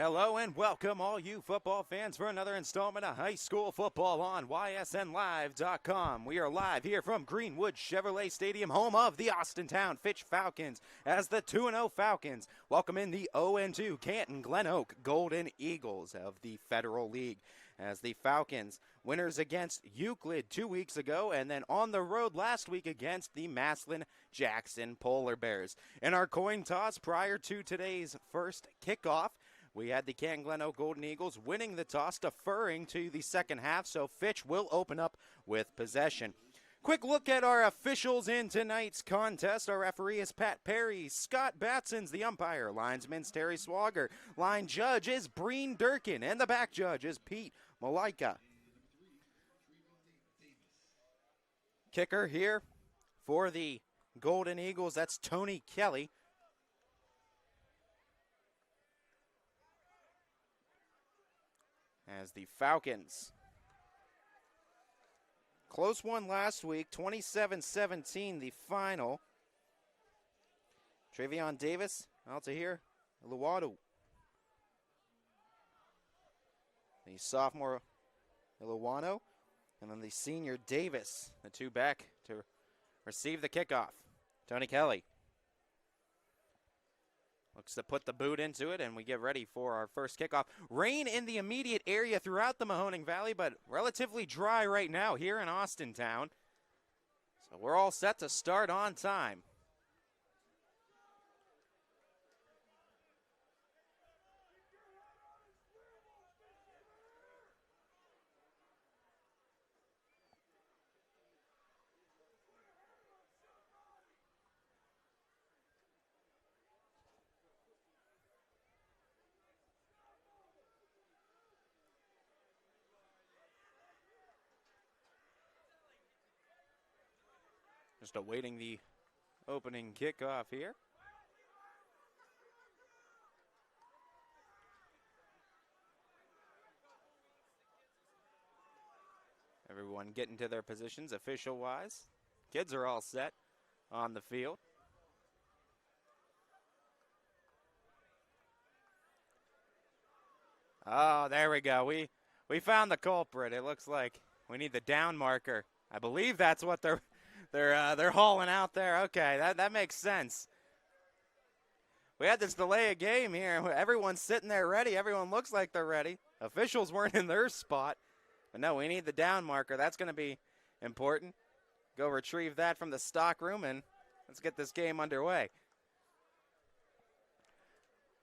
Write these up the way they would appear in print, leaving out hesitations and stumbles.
Hello and welcome all you football fans for another installment of High School Football on ysnlive.com. We are live here from Greenwood Chevrolet Stadium, home of the Austintown Fitch Falcons, as the 2-0 Falcons welcome in the 0-2 Canton Glen Oak Golden Eagles of the Federal League. As the Falcons, winners against Euclid 2 weeks ago, and then on the road last week against the Massillon-Jackson Polar Bears. In our coin toss prior to today's first kickoff, we had the Canton Glen Oak Golden Eagles winning the toss, deferring to the second half, so Fitch will open up with possession. Quick look at our officials in tonight's contest. Our referee is Pat Perry. Scott Batson's the umpire. Linesman's Terry Swagger. Line judge is Breen Durkin. And the back judge is Pete Malika. Kicker here for the Golden Eagles, that's Tony Kelly. As the Falcons, close one last week, 27-17 the final. Travion Davis out to here, Iluwadu. The sophomore Iluwano, and then the senior Davis, the two back to receive the kickoff. Tony Kelly looks to put the boot into it, and we get ready for our first kickoff. Rain in the immediate area throughout the Mahoning Valley, but relatively dry right now here in Austintown. So we're all set to start on time. Just awaiting the opening kickoff here. Everyone getting to their positions official-wise. Kids are all set on the field. Oh, there we go. We found the culprit. It looks like we need the down marker. I believe that's what they're hauling out there. Okay, that makes sense. We had this delay of game here. Everyone's sitting there ready. Everyone looks like they're ready. Officials weren't in their spot. But no, we need the down marker. That's going to be important. Go retrieve that from the stock room, and let's get this game underway.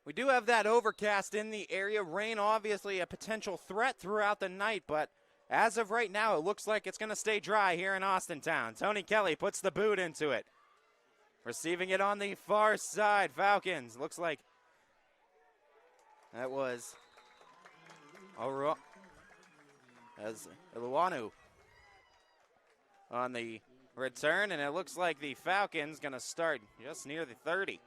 We do have that overcast in the area. Rain obviously a potential threat throughout the night, but as of right now, it looks like it's going to stay dry here in Austintown. Tony Kelly puts the boot into it. Receiving it on the far side. Falcons. Looks like that was as Iluwanu on the return, and it looks like the Falcons going to start just near the 30.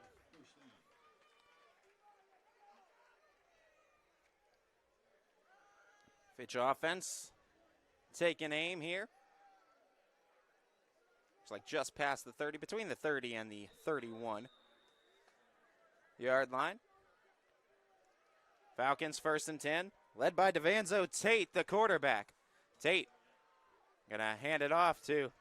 Fitch offense taking aim here. Looks like just past the 30, between the 30 and the 31-yard line. Falcons 1st and 10, led by Devanzo Tate, the quarterback. Tate gonna hand it off to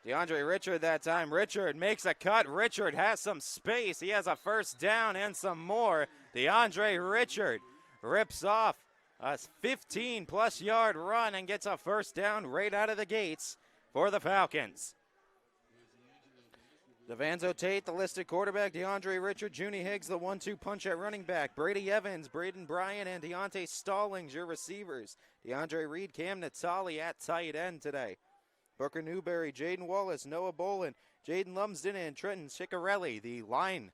DeAndre Richard that time. Richard makes a cut. Richard has some space. He has a first down and some more. DeAndre Richard rips off a 15-plus yard run and gets a first down right out of the gates for the Falcons. Devanzo Tate, the listed quarterback. DeAndre Richard, Junie Higgs, the 1-2 punch at running back. Brady Evans, Braden Bryan, and Deontay Stallings, your receivers. DeAndre Reed, Cam Natali at tight end today. Booker Newberry, Jaden Wallace, Noah Bolin, Jaden Lumsden, and Trenton Ciccarelli, the line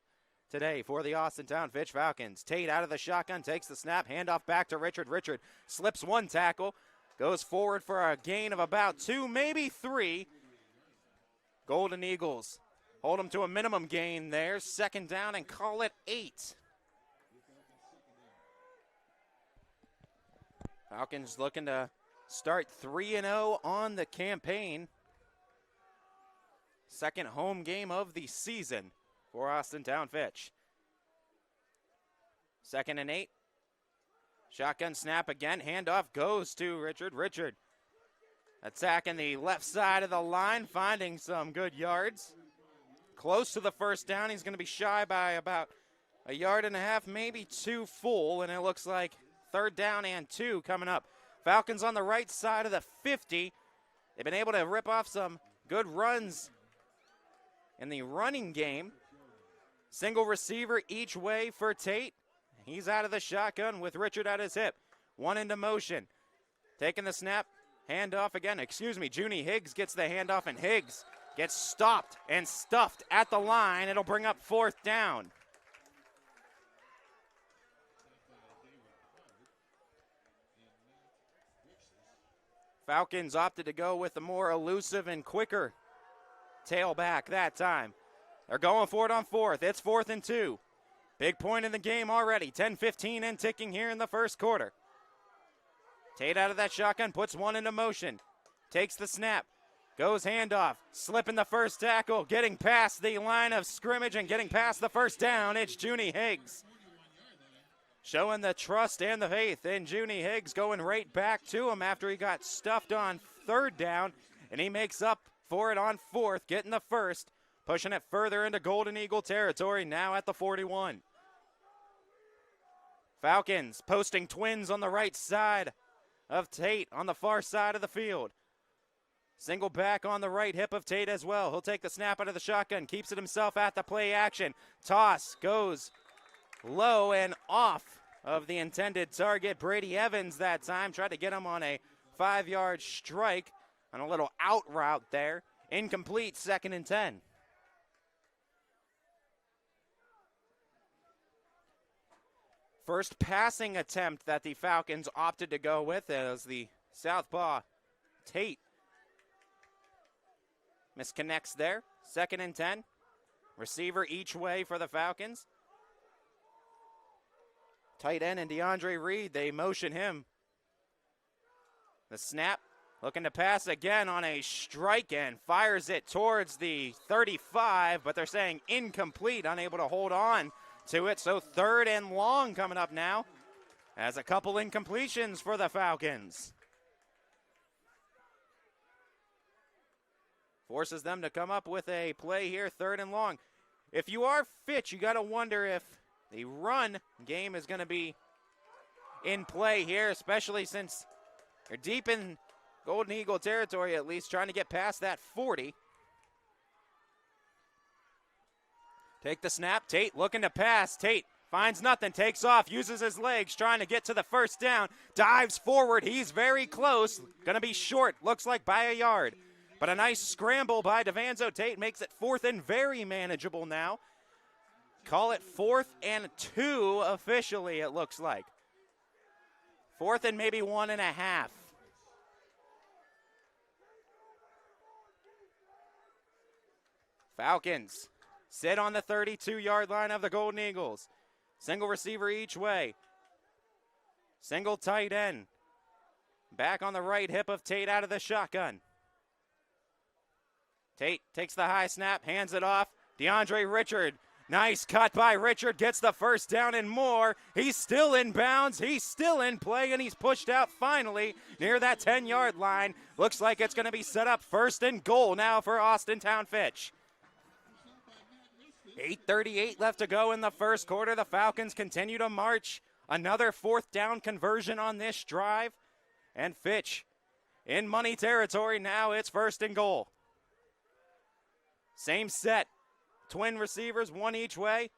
today for the Austintown Fitch Falcons. Tate out of the shotgun, takes the snap, handoff back to Richard. Richard slips one tackle, goes forward for a gain of about 2, maybe 3. Golden Eagles hold them to a minimum gain there. 2nd down and call it 8. Falcons looking to start 3-0 on the campaign. Second home game of the season for Austintown Fitch. 2nd and 8 Shotgun snap again. Handoff goes to Richard. Richard attacking the left side of the line, finding some good yards. Close to the first down. He's going to be shy by about a yard and a half, maybe 2 full, and it looks like 3rd down and 2 coming up. Falcons on the right side of the 50. They've been able to rip off some good runs in the running game. Single receiver each way for Tate. He's out of the shotgun with Richard at his hip. One into motion. Taking the snap. Handoff again. Junie Higgs gets the handoff, and Higgs gets stopped and stuffed at the line. It'll bring up 4th down. Falcons opted to go with the more elusive and quicker tailback that time. They're going for it on 4th. It's 4th and 2. Big point in the game already. 10-15 and ticking here in the first quarter. Tate out of that shotgun, puts one into motion. Takes the snap. Goes handoff. Slipping the first tackle. Getting past the line of scrimmage and getting past the first down. It's Junie Higgs. Showing the trust and the faith in Junie Higgs, going right back to him after he got stuffed on 3rd down, and he makes up for it on 4th, getting the first, pushing it further into Golden Eagle territory, now at the 41. Falcons posting twins on the right side of Tate on the far side of the field. Single back on the right hip of Tate as well. He'll take the snap out of the shotgun, keeps it himself at the play action. Toss goes low and off of the intended target. Brady Evans that time tried to get him on a 5-yard strike on a little out route there. Incomplete, 2nd and 10. First passing attempt that the Falcons opted to go with as the southpaw Tate misconnects there. 2nd and 10. Receiver each way for the Falcons. Tight end and DeAndre Reed, they motion him. The snap, looking to pass again on a strike and fires it towards the 35, but they're saying incomplete, unable to hold on to it. So 3rd and long coming up now as a couple incompletions for the Falcons. Forces them to come up with a play here, 3rd and long. If you are Fitch, you got to wonder if the run game is going to be in play here, especially since they're deep in Golden Eagle territory, at least trying to get past that 40. Take the snap. Tate looking to pass. Tate finds nothing, takes off, uses his legs, trying to get to the first down, dives forward. He's very close. Going to be short, looks like by a yard. But a nice scramble by DeVanzo Tate makes it 4th and very manageable now. Call it 4th and 2 officially, it looks like. 4th and maybe 1.5. Falcons sit on the 32-yard line of the Golden Eagles. Single receiver each way. Single tight end. Back on the right hip of Tate out of the shotgun. Tate takes the high snap, hands it off. DeAndre Richard. Nice cut by Richard, gets the first down and more. He's still in bounds, he's still in play, and he's pushed out finally near that 10-yard line. Looks like it's going to be set up 1st and goal now for Austintown Fitch. 8:38 left to go in the first quarter. The Falcons continue to march. Another 4th down conversion on this drive. And Fitch in money territory now. It's 1st and goal. Same set. Twin receivers, one each way.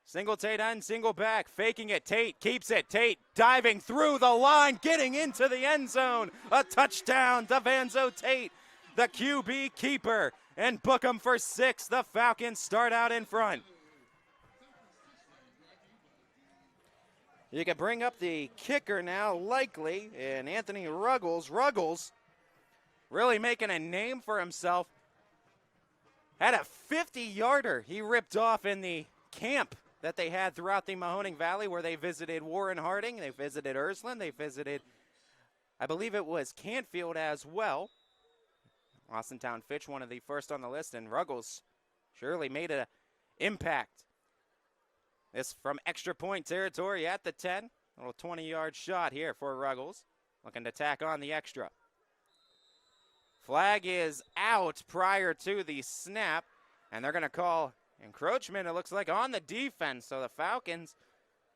Single Tate end, single back, faking it. Tate keeps it. Tate diving through the line, getting into the end zone. A touchdown, DeVanzo Tate, the QB keeper. And book him for 6. The Falcons start out in front. You can bring up the kicker now, likely, and Anthony Ruggles. Ruggles really making a name for himself. Had a 50-yarder he ripped off in the camp that they had throughout the Mahoning Valley, where they visited Warren Harding, they visited Ursuline, they visited, I believe it was Canfield as well. Austintown Fitch, one of the first on the list, and Ruggles surely made an impact. This from extra point territory at the 10. Little 20-yard shot here for Ruggles. Looking to tack on the extra. Flag is out prior to the snap, and they're going to call encroachment, it looks like, on the defense. So the Falcons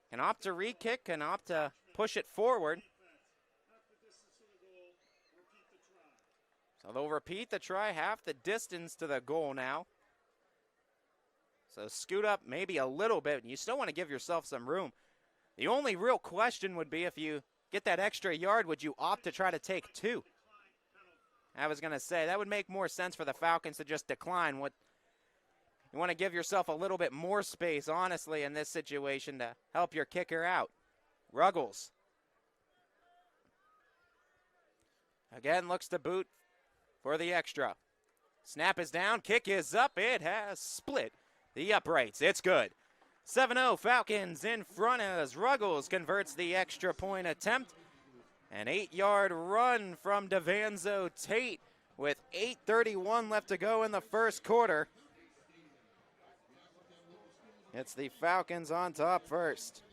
can opt to re-kick, can opt to push it forward. So they'll repeat the try, half the distance to the goal now. So scoot up maybe a little bit, and you still want to give yourself some room. The only real question would be, if you get that extra yard, would you opt to try to take 2? I was going to say, that would make more sense for the Falcons to just decline. What you want to give yourself a little bit more space, honestly, in this situation to help your kicker out. Ruggles. Again, looks to boot for the extra. Snap is down, kick is up, it has split the uprights. It's good. 7-0 Falcons in front as Ruggles converts the extra point attempt. An 8-yard run from DeVanzo Tate with 8:31 left to go in the first quarter. It's the Falcons on top first.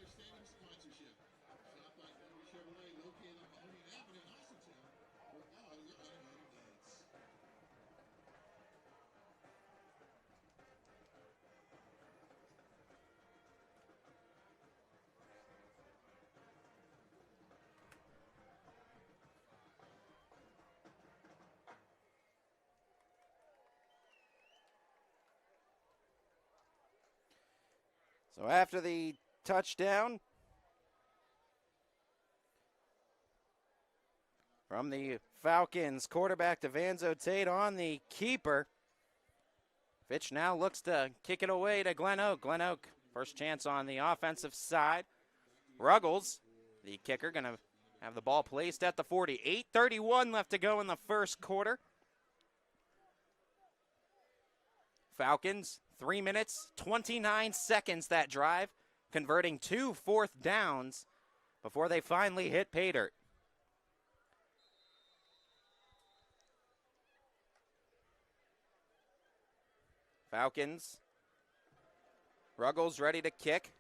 So after the touchdown from the Falcons, quarterback DeVanzo Tate on the keeper. Fitch now looks to kick it away to Glen Oak. Glen Oak, first chance on the offensive side. Ruggles, the kicker, going to have the ball placed at the 40. 8:31 left to go in the first quarter. Falcons, 3 minutes, 29 seconds that drive, converting 2 fourth downs before they finally hit pay dirt. Falcons, Ruggles ready to kick.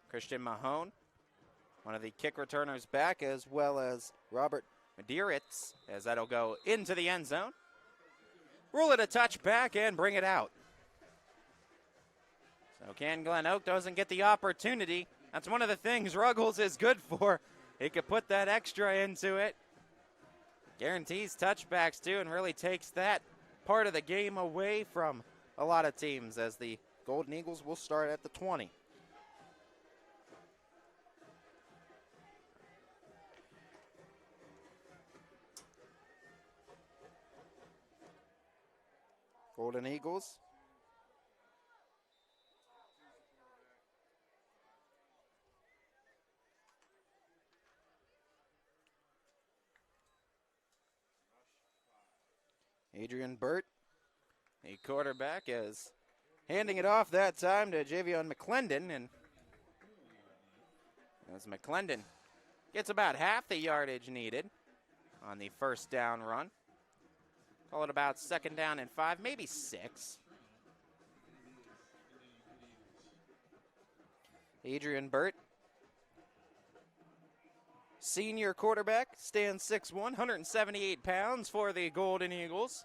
Christian Mahone, one of the kick returners, back, as well as Robert Medeiros, as that'll go into the end zone. Rule it a touchback and bring it out. So Glen Oak doesn't get the opportunity. That's one of the things Ruggles is good for. He could put that extra into it. Guarantees touchbacks too, and really takes that part of the game away from a lot of teams, as the Golden Eagles will start at the 20. Golden Eagles. Adrian Burt, the quarterback, is handing it off that time to Javion McClendon, and as McClendon gets about half the yardage needed on the first down run. Call it about 2nd down and 5, maybe 6. Adrian Burt, senior quarterback, stands 6'1", 178 pounds for the Golden Eagles.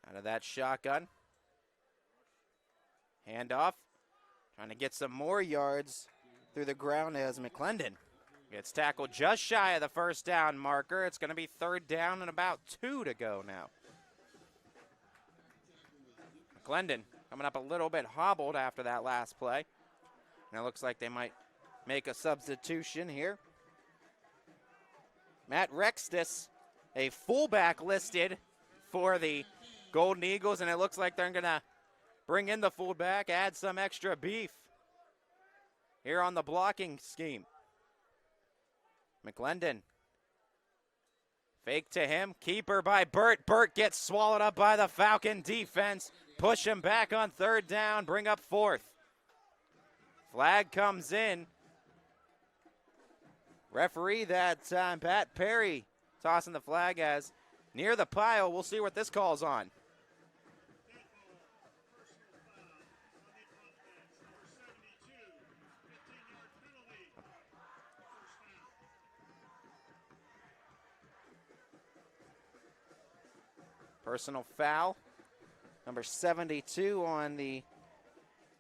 Out of that shotgun. Handoff, trying to get some more yards through the ground as McClendon gets tackled just shy of the first down marker. It's going to be 3rd down and about 2 to go now. McClendon coming up a little bit hobbled after that last play. And it looks like they might make a substitution here. Matt Rextis, a fullback, listed for the Golden Eagles, and it looks like they're going to bring in the fullback, add some extra beef here on the blocking scheme. McClendon, fake to him, keeper by Burt. Burt gets swallowed up by the Falcon defense. Push him back on 3rd down, bring up 4th. Flag comes in Referee that time, Pat Perry, tossing the flag as near the pile. We'll see what this call's on. Personal foul, number 72 on the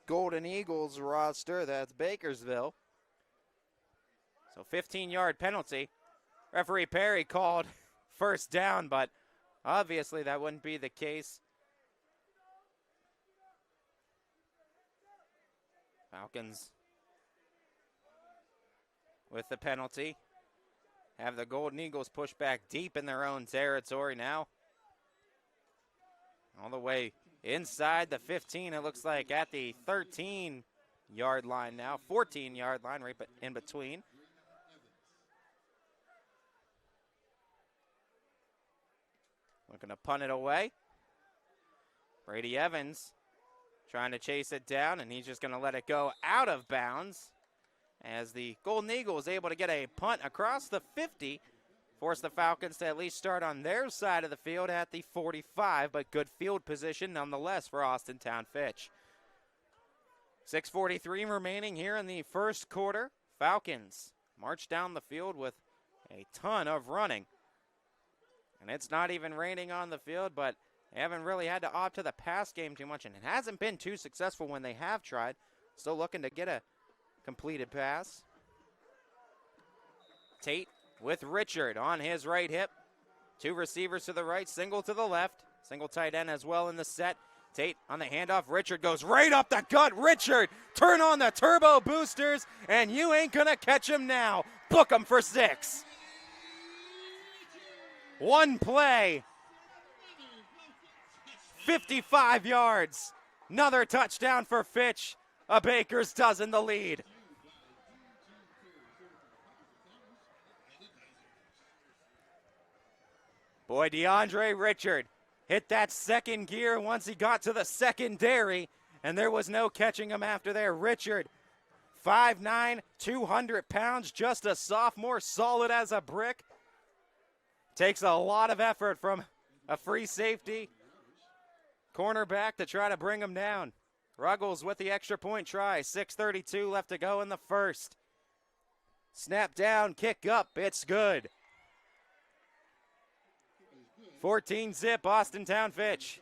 Golden Eagles roster. That's Bakersville. So 15-yard penalty. Referee Perry called first down, but obviously that wouldn't be the case. Falcons with the penalty. Have the Golden Eagles push back deep in their own territory now. All the way inside the 15, it looks like at the 13-yard line now. 14-yard line right in between. Looking to punt it away. Brady Evans trying to chase it down, and he's just going to let it go out of bounds as the Golden Eagles able to get a punt across the 50. Force the Falcons to at least start on their side of the field at the 45, but good field position nonetheless for Austintown Fitch. 6:43 remaining here in the first quarter. Falcons march down the field with a ton of running. And it's not even raining on the field, but they haven't really had to opt to the pass game too much, and it hasn't been too successful when they have tried. Still looking to get a completed pass. Tate with Richard on his right hip. Two receivers to the right, single to the left. Single tight end as well in the set. Tate on the handoff. Richard goes right up the gut. Richard, turn on the turbo boosters, and you ain't going to catch him now. Book him for 6. One play. 55 yards. Another touchdown for Fitch. A Baker's dozen the lead. Boy, DeAndre Richard hit that second gear once he got to the secondary, and there was no catching him after there. Richard, 5'9", 200 pounds, just a sophomore, solid as a brick. Takes a lot of effort from a free safety cornerback to try to bring him down. Ruggles with the extra point try. 6:32 left to go in the first. Snap down, kick up, it's good. 14-zip, Austintown Fitch.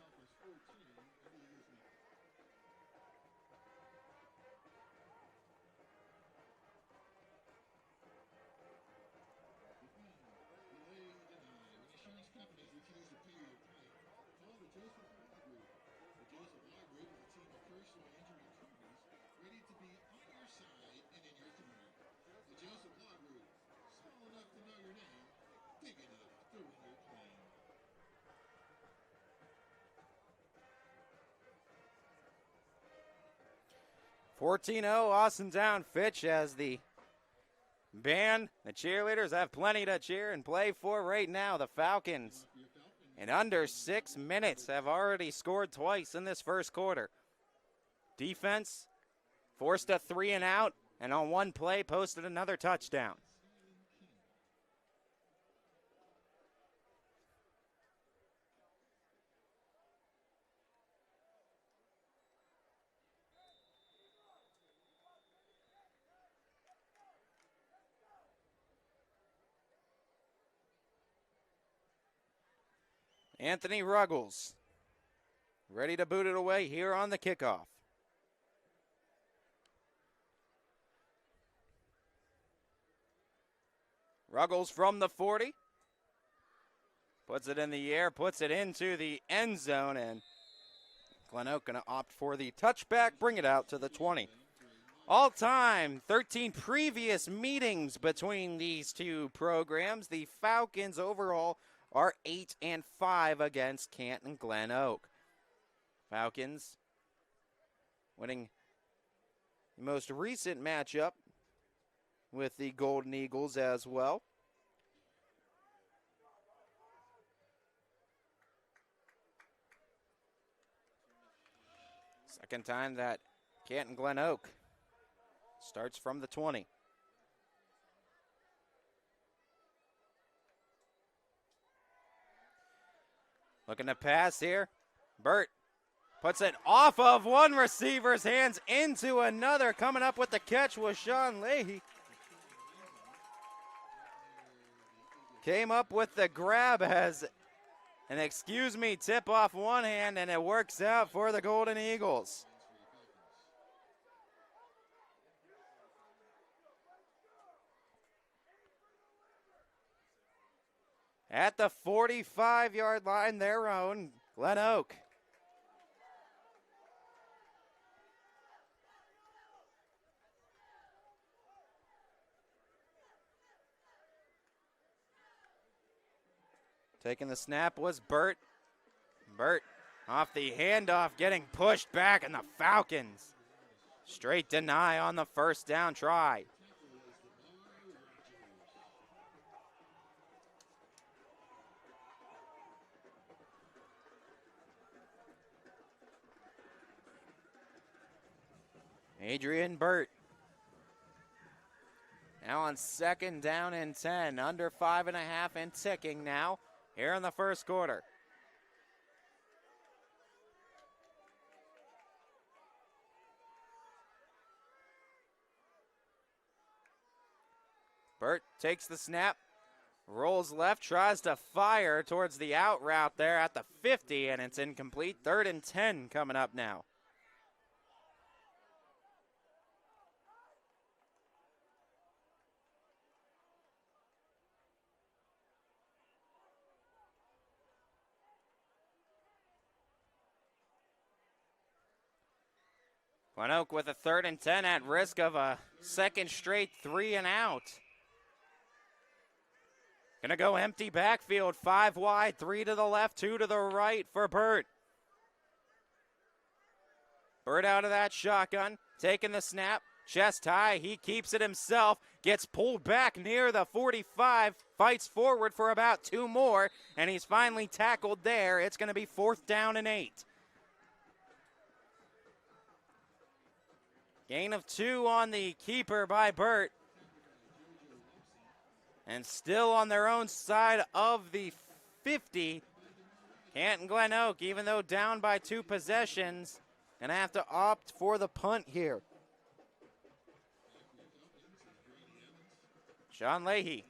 Austintown Fitch as the band, the cheerleaders have plenty to cheer and play for right now. The Falcons, in under 6 minutes, have already scored twice in this first quarter. Defense forced a 3 and out, and on one play posted another touchdown. Anthony Ruggles ready to boot it away here on the kickoff. Ruggles from the 40. Puts it in the air, puts it into the end zone, and Glen Oak going to opt for the touchback, bring it out to the 20. All time, 13 previous meetings between these two programs. The Falcons overall are 8-5 against Canton Glen Oak. Falcons winning the most recent matchup with the Golden Eagles as well. Second time that Canton Glen Oak starts from the 20. Looking to pass here. Burt puts it off of one receiver's hands into another. Coming up with the catch was Sean Leahy. Came up with the grab as an tip off one hand, and it works out for the Golden Eagles. At the 45-yard line, their own Glen Oak. Taking the snap was Burt. Burt off the handoff, getting pushed back, and the Falcons straight deny on the first down try. Adrian Burt. Now on 2nd down and 10, under 5.5 and ticking now here in the first quarter. Burt takes the snap, rolls left, tries to fire towards the out route there at the 50, and it's incomplete. 3rd and 10 coming up now. Glen Oak with a 3rd and 10 at risk of a second straight 3 and out. Gonna go empty backfield, 5 wide, 3 to the left, 2 to the right for Burt. Burt out of that shotgun, taking the snap, chest high, he keeps it himself, gets pulled back near the 45, fights forward for about 2 more, and he's finally tackled there. It's gonna be 4th down and 8. Gain of 2 on the keeper by Burt. And still on their own side of the 50. Canton Glen Oak, even though down by 2 possessions, gonna have to opt for the punt here. Sean Leahy,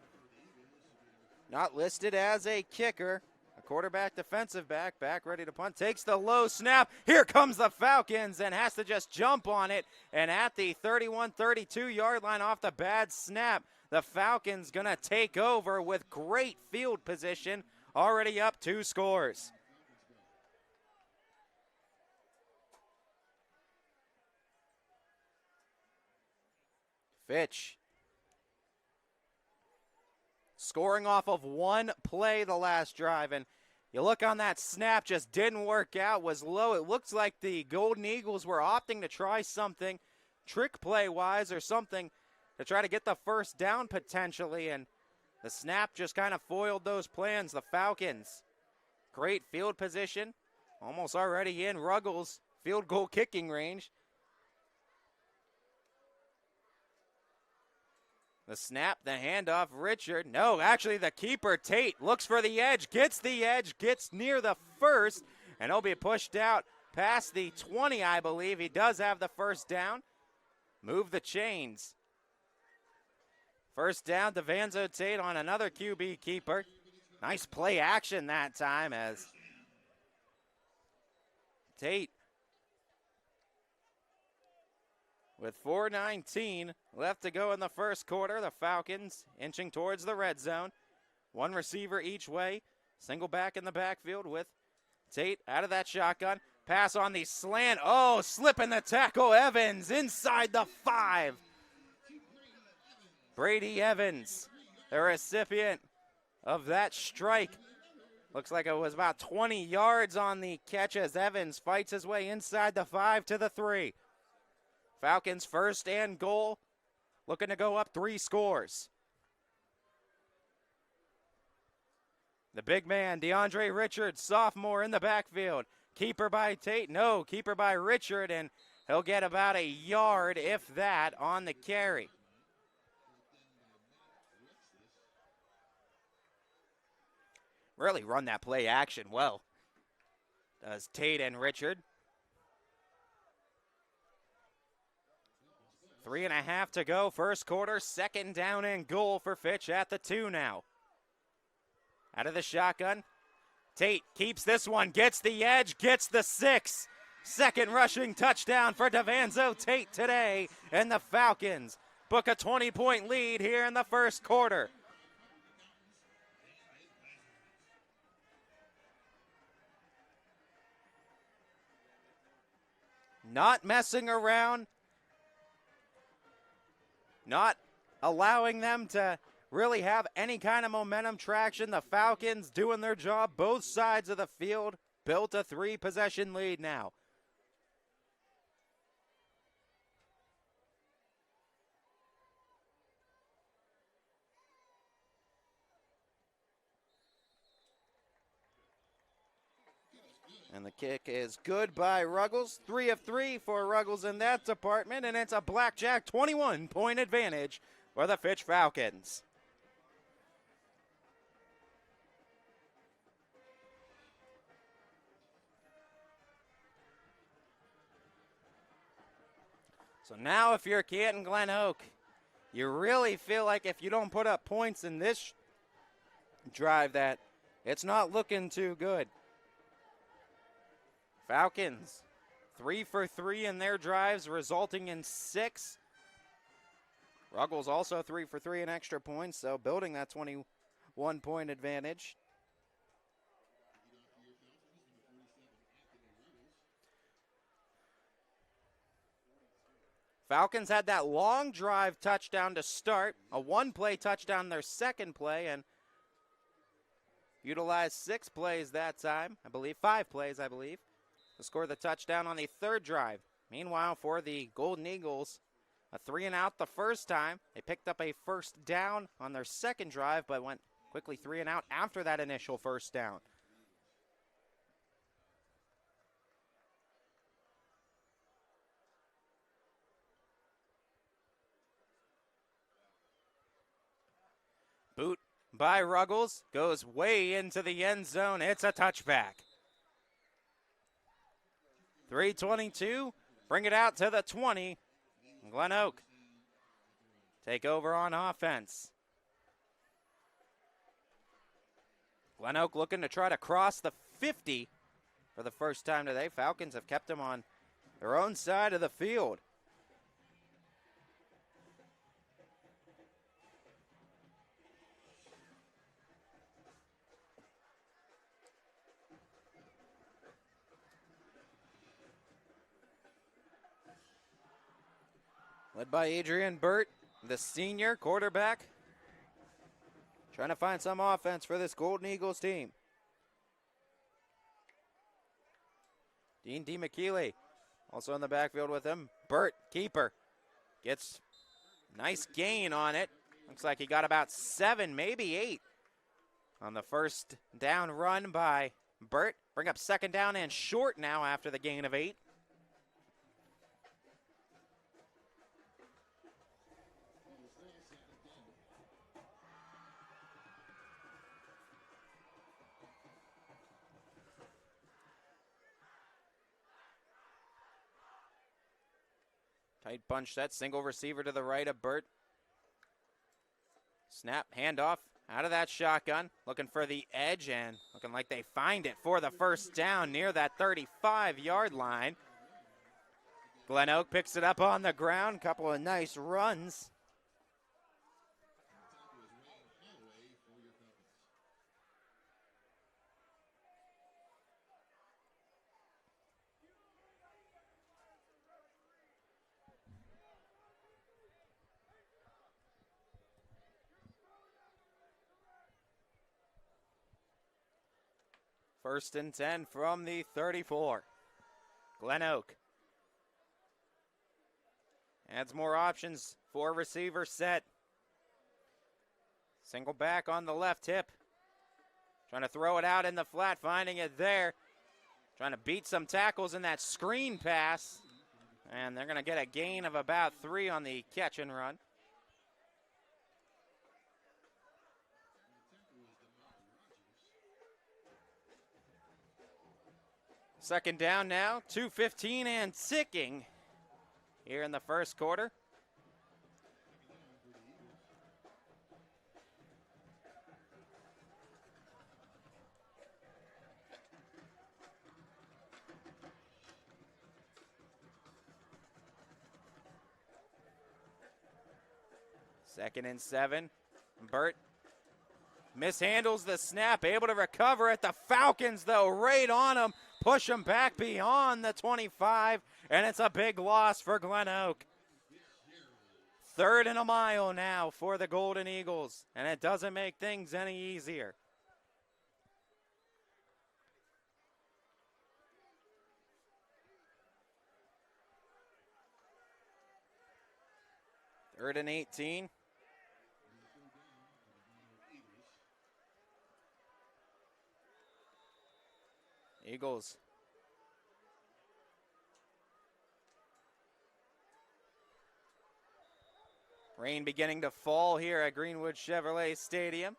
not listed as a kicker. Quarterback, defensive back ready to punt, takes the low snap. Here comes the Falcons and has to just jump on it. And at the 31-32 yard line off the bad snap, the Falcons gonna take over with great field position, already up 2 scores. Fitch scoring off of 1 play the last drive, and you look on that snap, just didn't work out, was low. It looks like the Golden Eagles were opting to try something trick play-wise or something to try to get the first down potentially, and the snap just kind of foiled those plans. The Falcons, great field position, almost already in Ruggles' field goal kicking range. The snap, the handoff, Richard. No, actually the keeper, Tate, looks for the edge, gets near the first, and he'll be pushed out past the 20, I believe. He does have the first down. Move the chains. First down, DeVanzo Tate on another QB keeper. Nice play action that time as Tate, with 4:19 left to go in the first quarter, the Falcons inching towards the red zone. 1 receiver each way. Single back in the backfield with Tate out of that shotgun. Pass on the slant. Oh, slipping the tackle. Evans inside the 5. Brady Evans, the recipient of that strike. Looks like it was about 20 yards on the catch as Evans fights his way inside the 5 to the 3. Falcons 1st and goal, looking to go up 3 scores. The big man, DeAndre Richards, sophomore in the backfield. Keeper by Tate, no, keeper by Richard, and he'll get about a yard, if that, on the carry. Really run that play action well. as Tate and Richard. 3.5 to go, first quarter, 2nd down and goal for Fitch at the 2 now. Out of the shotgun, Tate keeps this one, gets the edge, gets the 6. Second rushing touchdown for Devanzo Tate today, and the Falcons book a 20-point lead here in the first quarter. Not messing around, not allowing them to really have any kind of momentum traction. The Falcons doing their job, both sides of the field, built a 3-possession lead now. And the kick is good by Ruggles. 3 of 3 for Ruggles in that department, and it's a blackjack 21-point advantage for the Fitch Falcons. So now if you're Canton Glen Oak, you really feel like if you don't put up points in this drive that it's not looking too good. Falcons 3 for 3 in their drives, resulting in 6. Ruggles also 3 for 3 in extra points, so building that 21-point advantage. Falcons had that long drive touchdown to start, a 1-play touchdown their second play, and utilized 6 plays that time, 5 plays, I believe, to score the touchdown on the third drive. Meanwhile, for the Golden Eagles, a 3-and-out the first time. They picked up a first down on their second drive, but went quickly 3-and-out after that initial first down. Boot by Ruggles, goes way into the end zone. It's a touchback. 3:22, bring it out to the 20. Glen Oak take over on offense. Glen Oak looking to try to cross the 50 for the first time today. Falcons have kept them on their own side of the field. Led by Adrian Burt, the senior quarterback. Trying to find some offense for this Golden Eagles team. Dean DeMcKeely also in the backfield with him. Burt, keeper, gets nice gain on it. Looks like he got about 7, maybe 8 on the first down run by Burt. Bring up second down and short now after the gain of 8. Tight bunch set, single receiver to the right of Burt. Snap, handoff out of that shotgun. Looking for the edge and looking like they find it for the first down near that 35-yard line. Glen Oak picks it up on the ground. Couple of nice runs. First and 10 from the 34. Glen Oak adds more options for receiver set. Single back on the left hip. Trying to throw it out in the flat, finding it there. Trying to beat some tackles in that screen pass. And they're going to get a gain of about 3 on the catch and run. Second down now, 2:15 and ticking here in the first quarter. Second and 7. Burt mishandles the snap, able to recover it. The Falcons, though, right on him, push him back beyond the 25, and it's a big loss for Glen Oak. 3rd and a mile now for the Golden Eagles, and it doesn't make things any easier. Third and 18. Eagles rain beginning to fall here at Greenwood Chevrolet Stadium.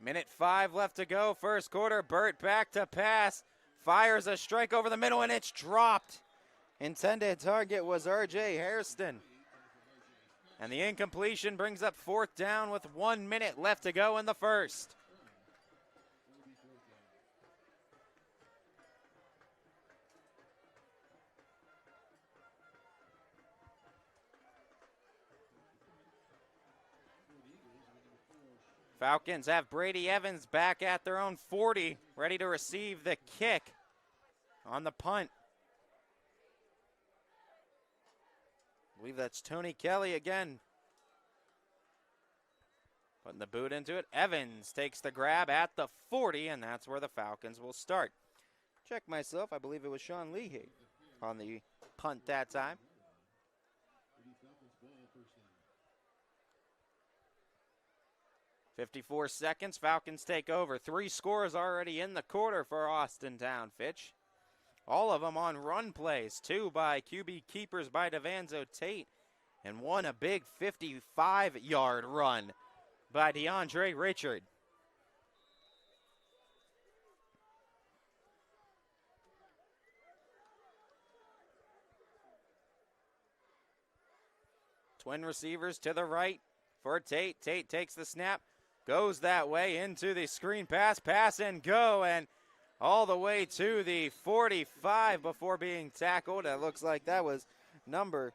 Minute 5 left to go, first quarter. Burt back to pass, fires a strike over the middle, and it's dropped. Intended target was R.J. Hairston. And the incompletion brings up 4th down with 1 minute left to go in the first. Falcons have Brady Evans back at their own 40, ready to receive the kick on the punt. I believe that's Tony Kelly again. Putting the boot into it. Evans takes the grab at the 40, and that's where the Falcons will start. Check myself. I believe it was Sean Leahy on the punt that time. .54 seconds. Falcons take over. 3 scores already in the quarter for Austintown, Fitch. All of them on run plays. 2 by QB keepers by Devanzo Tate, and 1 a big 55-yard run by DeAndre Richard. Twin receivers to the right for Tate. Tate takes the snap, goes that way into the screen pass and go, and all the way to the 45 before being tackled. It looks like that was number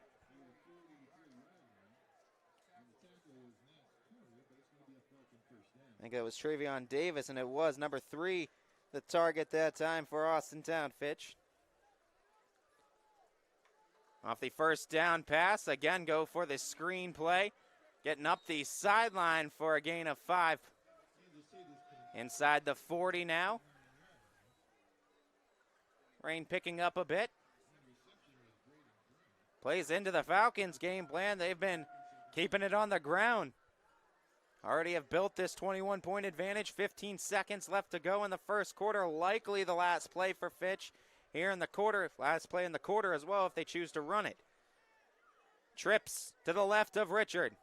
I think it was Travion Davis, and it was number 3, the target that time for Austintown, Fitch. Off the first down pass, again go for the screen play. Getting up the sideline for a gain of 5. Inside the 40 now. Rain picking up a bit. Plays into the Falcons' game plan. They've been keeping it on the ground. Already have built this 21-point advantage. 15 seconds left to go in the first quarter. Likely the last play for Fitch here in the quarter. Last play in the quarter as well if they choose to run it. Trips to the left of Richard.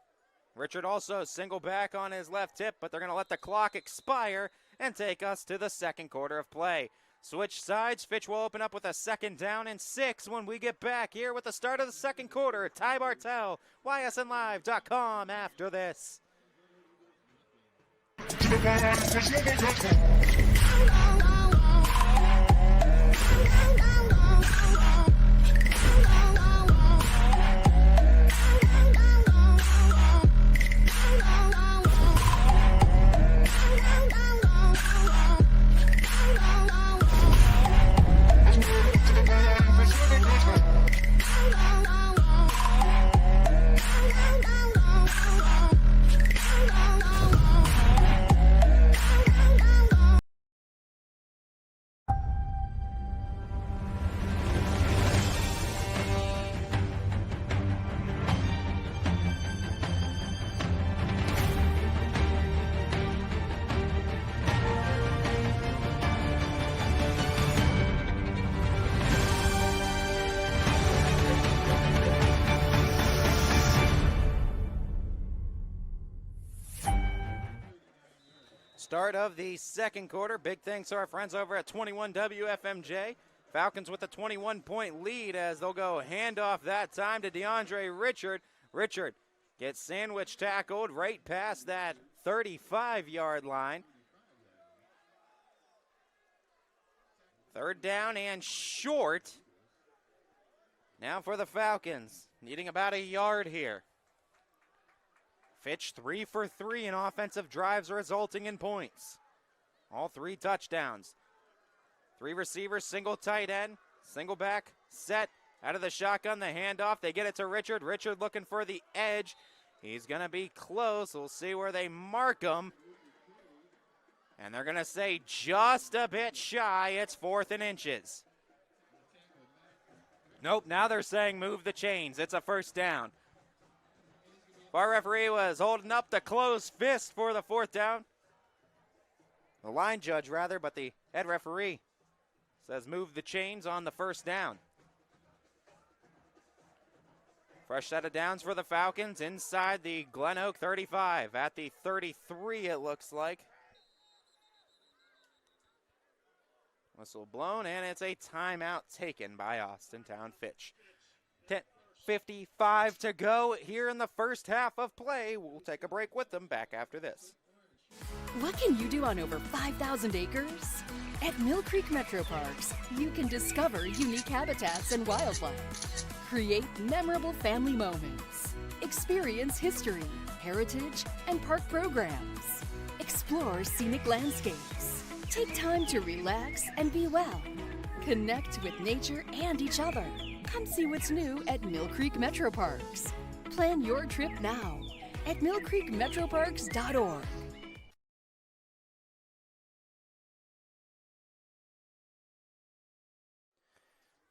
Richard also single back on his left hip, but they're going to let the clock expire and take us to the second quarter of play. Switch sides. Fitch will open up with a 2nd down and 6 when we get back here with the start of the second quarter. Ty Bartell, ysnlive.com after this. Start of the second quarter. Big thanks to our friends over at 21 WFMJ. Falcons with a 21-point lead as they'll go handoff that time to DeAndre Richard. Richard gets sandwich tackled right past that 35-yard line. Third down and short. Now for the Falcons, needing about a yard here. Fitch 3 for 3 in offensive drives resulting in points. All 3 touchdowns. 3 receivers, single tight end, single back, set. Out of the shotgun, the handoff. They get it to Richard. Richard looking for the edge. He's going to be close. We'll see where they mark him. And they're going to say just a bit shy. It's 4th and inches. Nope, now they're saying move the chains. It's a first down. Our referee was holding up the closed fist for the 4th down. The line judge, rather, but the head referee says move the chains on the first down. Fresh set of downs for the Falcons inside the Glen Oak 35. At the 33, it looks like. Whistle blown, and it's a timeout taken by Austintown Fitch. 10:55 to go here in the first half of play. We'll take a break with them back after this. What can you do on over 5,000 acres? At Mill Creek Metro Parks, you can discover unique habitats and wildlife, create memorable family moments, experience history, heritage, and park programs, explore scenic landscapes, take time to relax and be well, connect with nature and each other. Come see what's new at Mill Creek Metro Parks. Plan your trip now at millcreekmetroparks.org.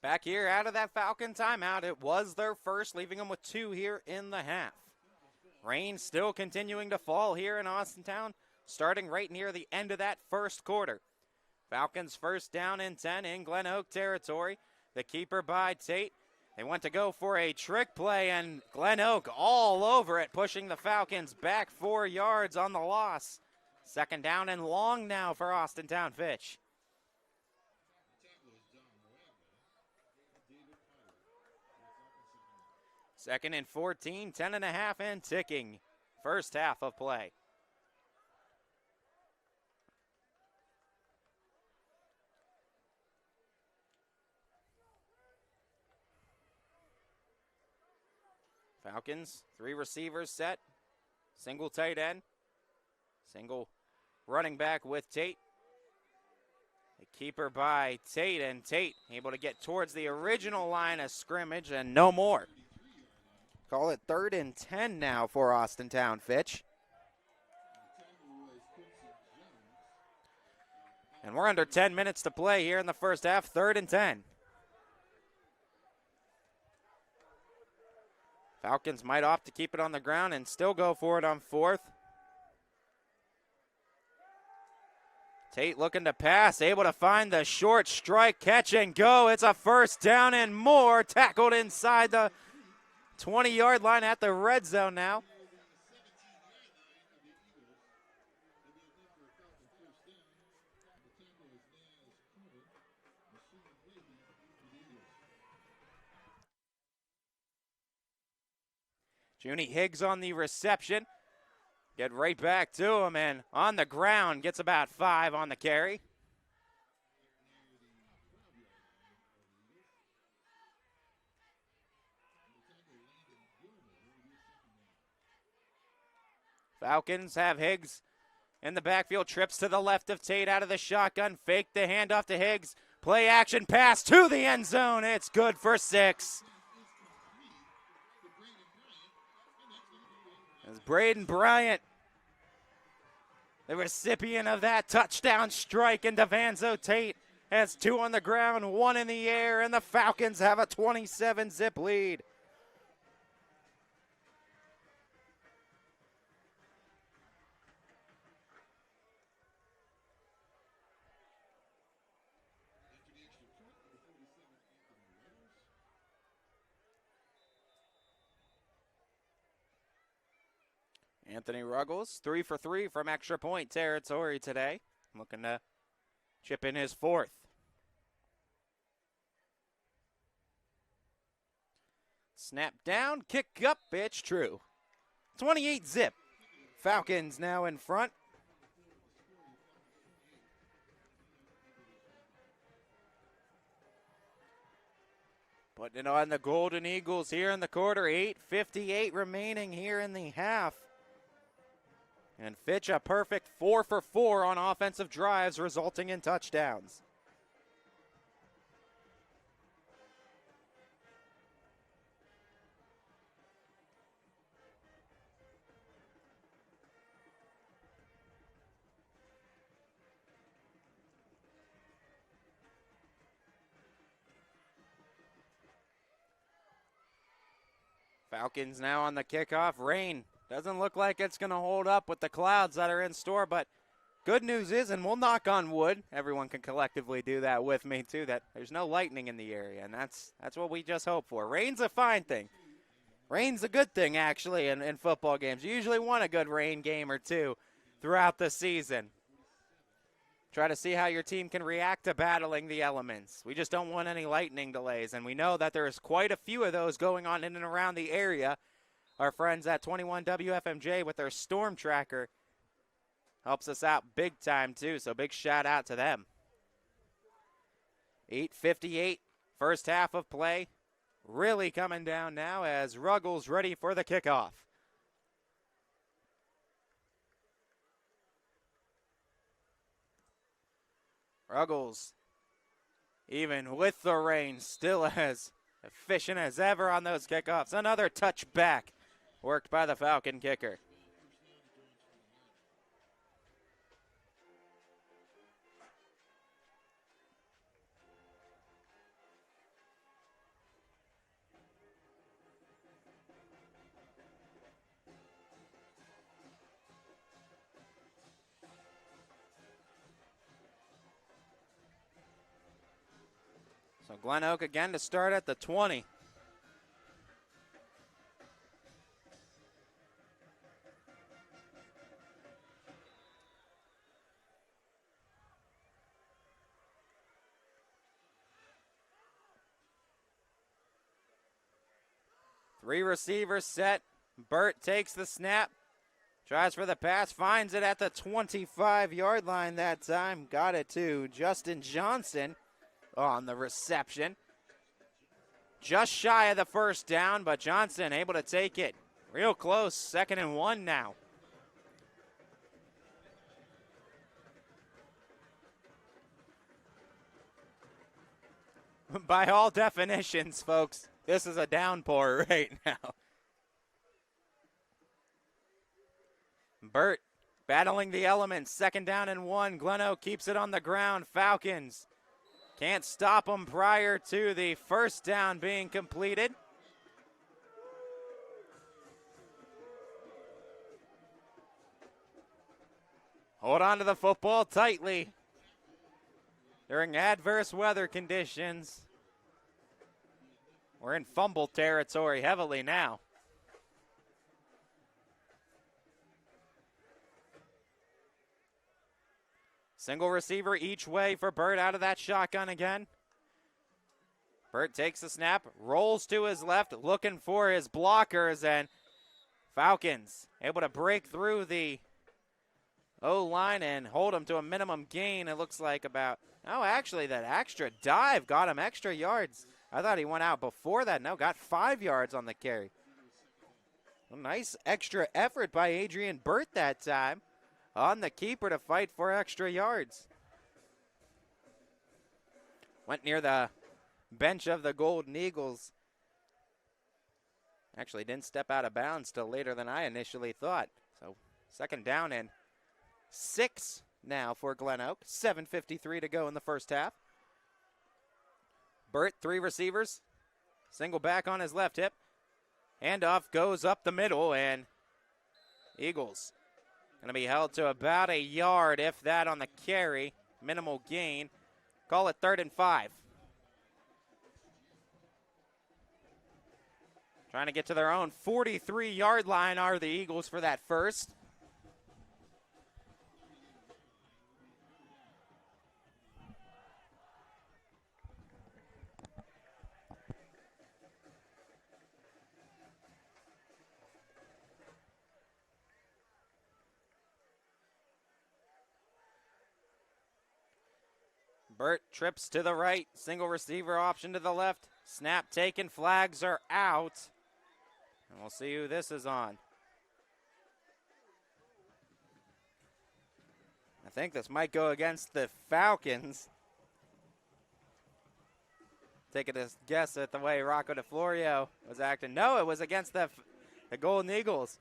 Back here out of that Falcon timeout. It was their first, leaving them with 2 here in the half. Rain still continuing to fall here in Austintown, starting right near the end of that first quarter. Falcons first down and 10 in Glen Oak territory. The keeper by Tate. They want to go for a trick play, and Glen Oak all over it, pushing the Falcons back 4 yards on the loss. Second down and long now for Austintown Fitch. Second and 14, 10.5 and ticking. First half of play. Falcons, 3 receivers set. Single tight end. Single running back with Tate. The keeper by Tate, and Tate able to get towards the original line of scrimmage and no more. Call it 3rd and 10 now for Austintown Fitch. And we're under 10 minutes to play here in the first half, 3rd and 10. Falcons might opt to keep it on the ground and still go for it on 4th. Tate looking to pass, able to find the short strike, catch and go. It's a first down and more, tackled inside the 20-yard line at the red zone now. Junie Higgs on the reception. Get right back to him, and on the ground gets about 5 on the carry. Falcons have Higgs in the backfield, trips to the left of Tate out of the shotgun, fake the handoff to Higgs, play action pass to the end zone. It's good for 6. As Braden Bryant, the recipient of that touchdown strike, and Devanzo Tate has 2 on the ground, 1 in the air, and the Falcons have a 27-zip lead. Anthony Ruggles, 3 for 3 from extra point territory today. Looking to chip in his fourth. Snap down, kick up, it's true. 28 zip. Falcons now in front. Putting it on the Golden Eagles here in the quarter. 8:58 remaining here in the half. And Fitch a perfect 4 for 4 on offensive drives, resulting in touchdowns. Falcons now on the kickoff. Rain doesn't look like it's going to hold up with the clouds that are in store, but good news is, and we'll knock on wood, everyone can collectively do that with me too, that there's no lightning in the area, and that's what we just hope for. Rain's a fine thing. Rain's a good thing, actually, in football games. You usually want a good rain game or two throughout the season. Try to see how your team can react to battling the elements. We just don't want any lightning delays, and we know that there is quite a few of those going on in and around the area. Our friends at 21 WFMJ with their storm tracker helps us out big time too, so big shout out to them. 8:58, first half of play. Really coming down now as Ruggles ready for the kickoff. Ruggles, even with the rain, still as efficient as ever on those kickoffs. Another touchback worked by the Falcon kicker. So Glen Oak again to start at the 20. Three receivers set. Burt takes the snap. Tries for the pass. Finds it at the 25-yard line that time. Got it to Justin Johnson on the reception. Just shy of the first down, but Johnson able to take it real close. 2nd and 1 now. By all definitions, folks, this is a downpour right now. Burt battling the elements. 2nd down and 1. Glen Oak keeps it on the ground. Falcons can't stop them prior to the first down being completed. Hold on to the football tightly during adverse weather conditions. We're in fumble territory heavily now. Single receiver each way for Burt out of that shotgun again. Burt takes the snap, rolls to his left, looking for his blockers, and Falcons able to break through the O-line and hold him to a minimum gain. It looks like actually that extra dive got him extra yards. I thought he went out before that. No, got 5 yards on the carry. A nice extra effort by Adrian Burt that time on the keeper to fight for extra yards. Went near the bench of the Golden Eagles. Actually didn't step out of bounds till later than I initially thought. So 2nd down and 6 now for Glen Oak. 7:53 to go in the first half. Burt, 3 receivers. Single back on his left hip. Handoff goes up the middle, and Eagles going to be held to about a yard, if that, on the carry. Minimal gain. Call it 3rd and 5. Trying to get to their own 43-yard line are the Eagles for that first. Burt trips to the right, single receiver option to the left. Snap taken, flags are out. And we'll see who this is on. I think this might go against the Falcons. Taking a guess at the way Rocco DeFlorio was acting. No, it was against the Golden Eagles.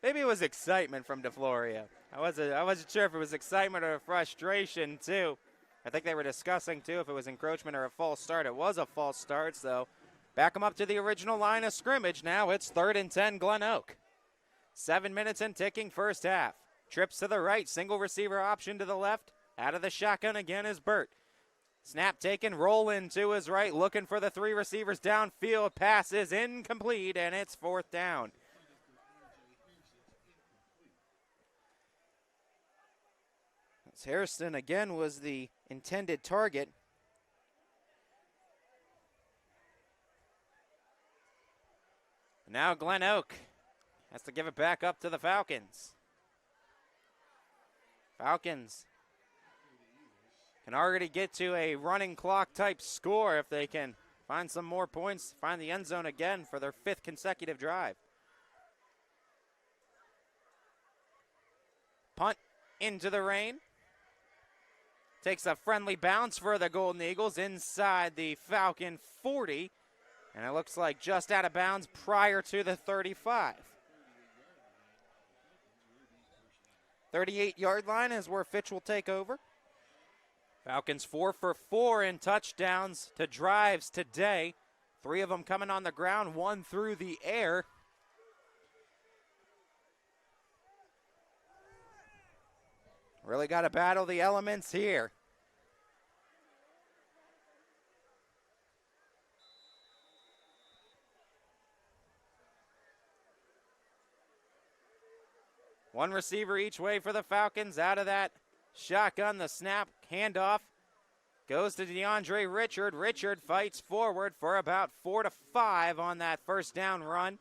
Maybe it was excitement from DeFlorio. I wasn't sure if it was excitement or frustration, too. I think they were discussing, too, if it was encroachment or a false start. It was a false start, so back them up to the original line of scrimmage. Now it's 3rd and 10, Glen Oak. 7 minutes and ticking first half. Trips to the right, single receiver option to the left. Out of the shotgun again is Burt. Snap taken, roll in to his right, looking for the 3 receivers downfield. Pass is incomplete, and it's 4th down. Harrison again was the intended target. Now Glen Oak has to give it back up to the Falcons. Falcons can already get to a running clock type score if they can find some more points, find the end zone again for their 5th consecutive drive. Punt into the rain. Takes a friendly bounce for the Golden Eagles inside the Falcon 40. And it looks like just out of bounds prior to the 35. 38-yard line is where Fitch will take over. Falcons 4 for 4 in touchdowns to drives today. 3 of them coming on the ground, 1 through the air. Really got to battle the elements here. One receiver each way for the Falcons. Out of that shotgun, the snap, handoff goes to DeAndre Richard. Richard fights forward for about 4 to 5 on that first down run.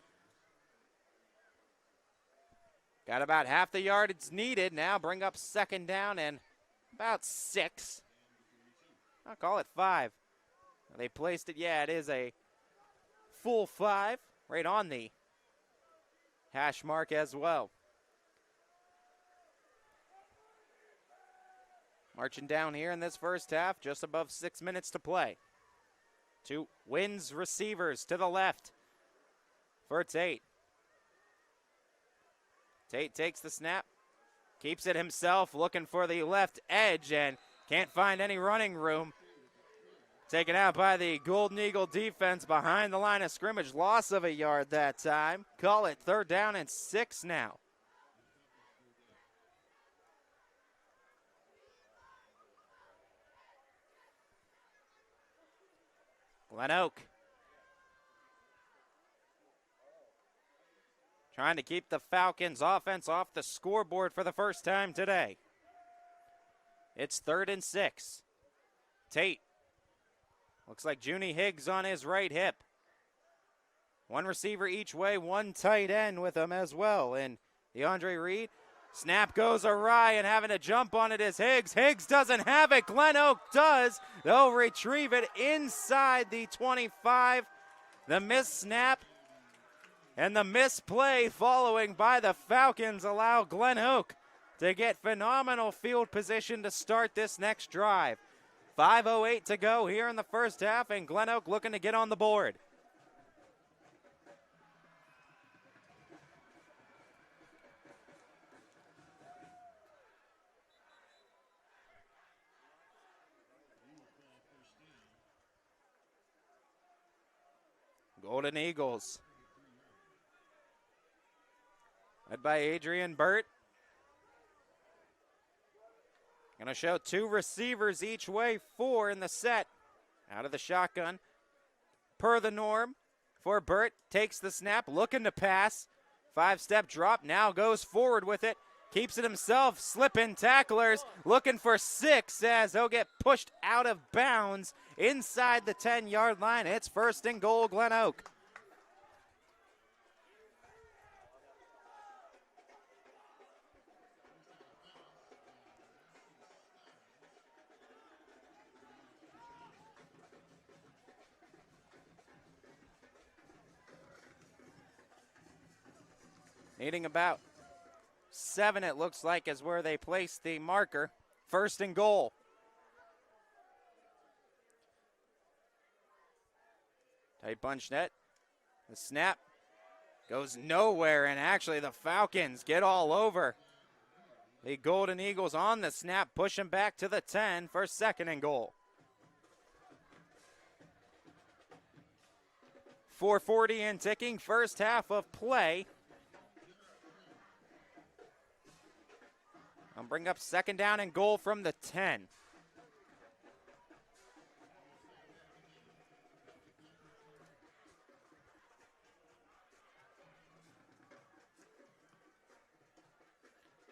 Got about half the yardage needed. Now bring up 2nd down and about 6. I'll call it 5. They placed it. Yeah, it is a full 5 right on the hash mark as well. Marching down here in this first half, just above 6 minutes to play. 2 wins receivers to the left for Tate. Tate takes the snap, keeps it himself, looking for the left edge, and can't find any running room. Taken out by the Golden Eagle defense behind the line of scrimmage. Loss of a yard that time. Call it 3rd down and 6 now. Glen Oak trying to keep the Falcons offense off the scoreboard for the first time today. It's 3rd and 6. Tate. Looks like Junie Higgs on his right hip. 1 receiver each way, 1 tight end with him as well. And DeAndre Reed. Snap goes awry, and having to jump on it is Higgs. Higgs doesn't have it. Glen Oak does. They'll retrieve it inside the 25. The missed snap and the misplay following by the Falcons allow Glen Oak to get phenomenal field position to start this next drive. 5:08 to go here in the first half, and Glen Oak looking to get on the board. Golden Eagles, led by Adrian Burt. Going to show 2 receivers each way, 4 in the set. Out of the shotgun, per the norm, for Burt. Takes the snap, looking to pass. 5-step drop, now goes forward with it. Keeps it himself, slipping tacklers, looking for 6 as he'll get pushed out of bounds inside the 10-yard line. It's 1st and goal, Glen Oak. Needing about 7, it looks like, is where they placed the marker. 1st and goal. Tight bunch net. The snap goes nowhere, and actually the Falcons get all over the Golden Eagles on the snap, pushing back to the 10 for 2nd and goal. 4:40 and ticking, first half of play. I'll bring up 2nd down and goal from the 10.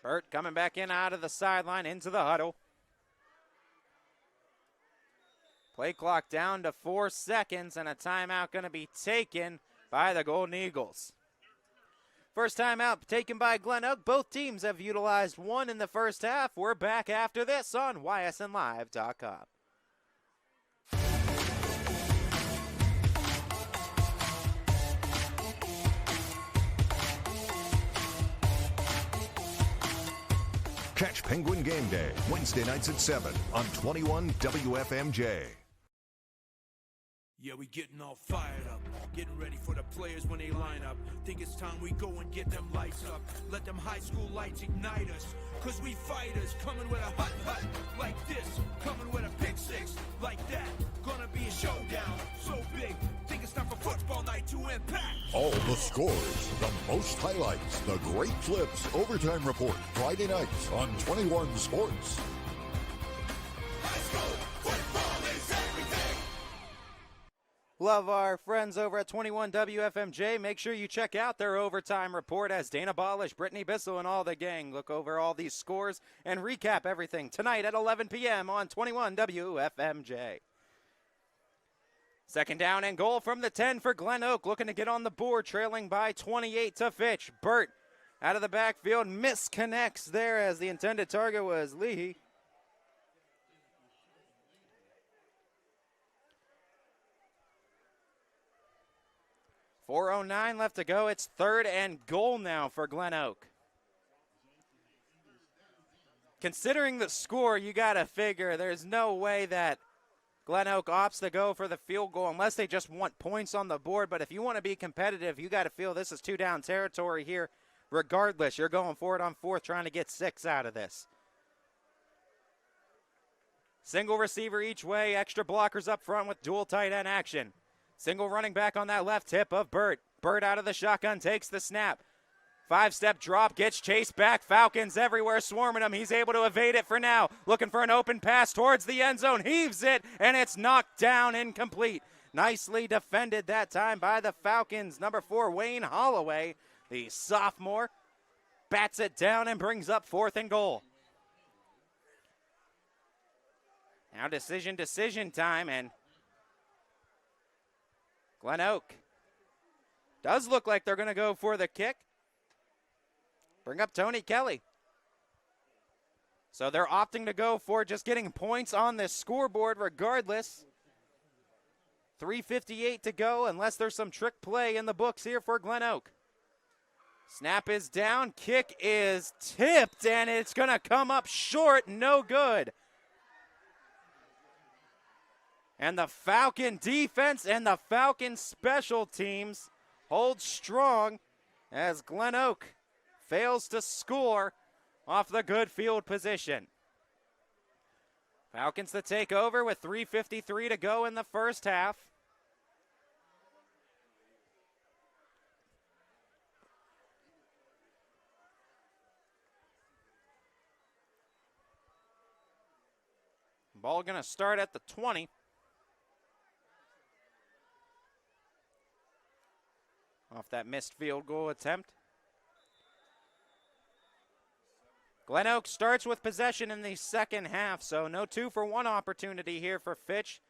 Burt coming back in out of the sideline into the huddle. Play clock down to 4 seconds, and a timeout going to be taken by the Golden Eagles. First timeout taken by Glen Oak. Both teams have utilized 1 in the first half. We're back after this on ysnlive.com. Catch Penguin Game Day, Wednesday nights at 7 on 21 WFMJ. Yeah, we getting all fired up, getting ready for the players when they line up. Think it's time we go and get them lights up. Let them high school lights ignite us. Cause we fighters, coming with a hut like this, coming with a pick 6 like that. Gonna be a showdown, so big. Think it's time for football night to impact. All the scores, the most highlights, the great flips, overtime report, Friday nights on 21 Sports. High school football is everything. Love our friends over at 21 WFMJ. Make sure you check out their overtime report as Dana Balish, Brittany Bissell, and all the gang look over all these scores and recap everything tonight at 11 p.m. on 21 WFMJ. 2nd down and goal from the 10 for Glen Oak, looking to get on the board, trailing by 28 to Fitch. Burt out of the backfield, misconnects there as the intended target was Leahy. .409 left to go. It's 3rd and goal now for Glen Oak. Considering the score, you got to figure there's no way that Glen Oak opts to go for the field goal unless they just want points on the board. But if you want to be competitive, you got to feel this is 2-down territory here. Regardless, you're going for it on 4th, trying to get 6 out of this. Single receiver each way, extra blockers up front with dual tight end action. Single running back on that left hip of Burt. Burt out of the shotgun, takes the snap. 5-step drop, gets chased back. Falcons everywhere swarming him. He's able to evade it for now. Looking for an open pass towards the end zone. Heaves it, and it's knocked down, incomplete. Nicely defended that time by the Falcons. Number 4, Wayne Holloway, the sophomore, bats it down and brings up 4th and goal. Now decision time, and Glen Oak does look like they're going to go for the kick. Bring up Tony Kelly. So they're opting to go for just getting points on this scoreboard regardless. 3:58 to go unless there's some trick play in the books here for Glen Oak. Snap is down, kick is tipped, and it's going to come up short, no good. And the Falcon defense and the Falcon special teams hold strong as Glen Oak fails to score off the good field position. Falcons to take over with 3:53 to go in the first half. Ball going to start at the 20. off that missed field goal attempt. Glen Oak starts with possession in the second half, so no 2-for-1 opportunity here for Fitch.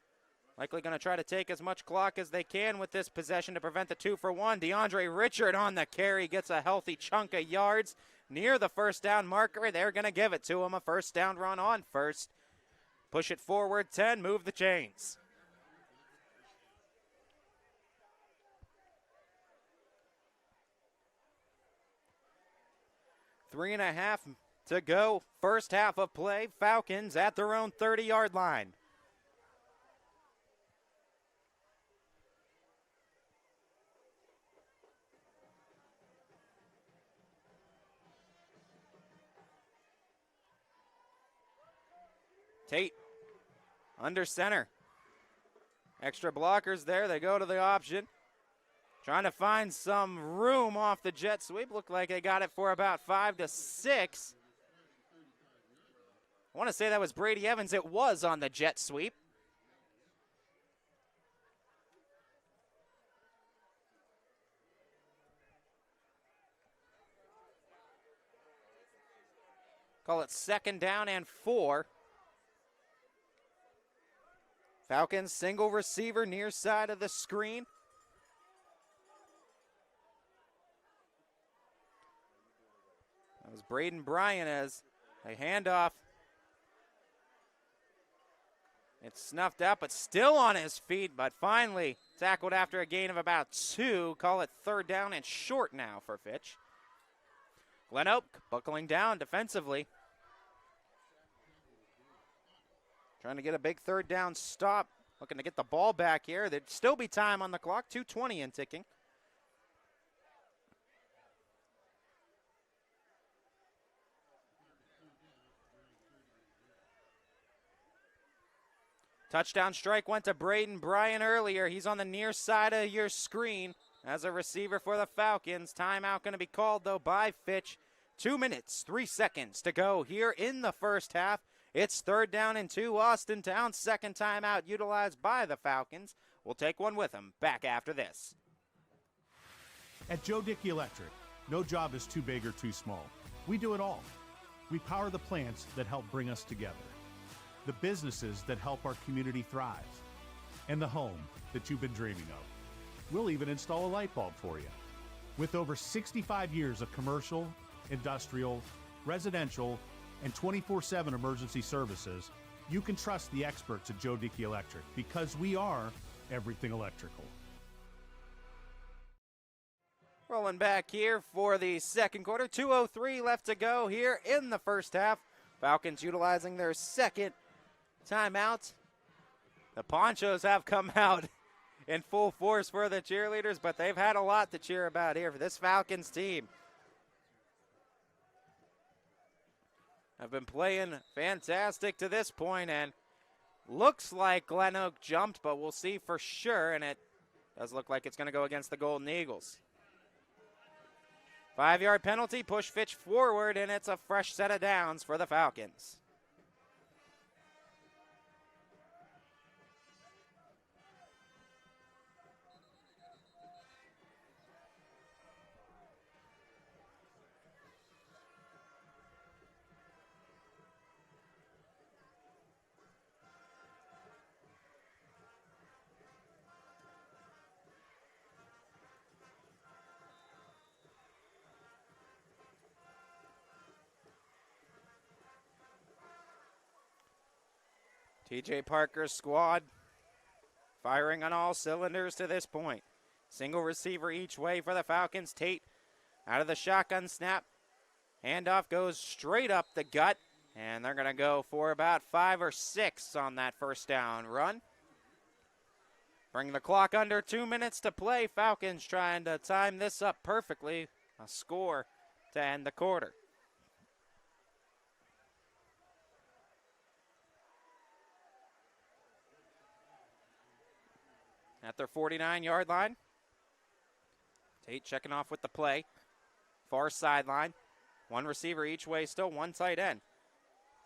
Likely going to try to take as much clock as they can with this possession to prevent the 2-for-1. DeAndre Richard on the carry gets a healthy chunk of yards near the first down marker. They're going to give it to him. A first down run on first. Push it forward 10, move the chains. Three and a half to go. First half of play. Falcons at their own 30-yard line. Tate under center. Extra blockers there. They go to the option. Trying to find some room off the jet sweep. Looked like they got it for about 5 to 6. I want to say that was Brady Evans. It was on the jet sweep. Call it second down and 4. Falcons single receiver near side of the screen. That was Braden Bryan as a handoff. It's snuffed out, but still on his feet, but finally tackled after a gain of about 2. Call it third down and short now for Fitch. Glen Oak buckling down defensively. Trying to get a big third down stop. Looking to get the ball back here. There'd still be time on the clock. 2:20 and ticking. Touchdown strike went to Braden Bryan earlier. He's on the near side of your screen as a receiver for the Falcons. Timeout going to be called, though, by Fitch. 2 minutes, 3 seconds to go here in the first half. It's third down and 2, Austintown. Second timeout utilized by the Falcons. We'll take one with them back after this. At Joe Dickey Electric, no job is too big or too small. We do it all. We power the plants that help bring us together, the businesses that help our community thrive, and the home that you've been dreaming of. We'll even install a light bulb for you. With over 65 years of commercial, industrial, residential, and 24/7 emergency services, you can trust the experts at Joe Dickey Electric because we are everything electrical. Rolling back here for the second quarter. 2:03 left to go here in the first half. Falcons utilizing their second timeout. The Ponchos have come out in full force for the cheerleaders, but they've had a lot to cheer about here for this Falcons team. Have been playing fantastic to this point, and looks like Glen Oak jumped, but we'll see for sure, and it does look like it's going to go against the Golden Eagles. 5-yard penalty, push Fitch forward, and it's a fresh set of downs for the Falcons. TJ Parker's squad firing on all cylinders to this point. Single receiver each way for the Falcons. Tate out of the shotgun snap. Handoff goes straight up the gut, and they're going to go for about 5 or 6 on that first down run. Bring the clock under 2 minutes to play. Falcons trying to time this up perfectly. A score to end the quarter. At their 49-yard line. Tate checking off with the play. Far sideline. One receiver each way, still one tight end.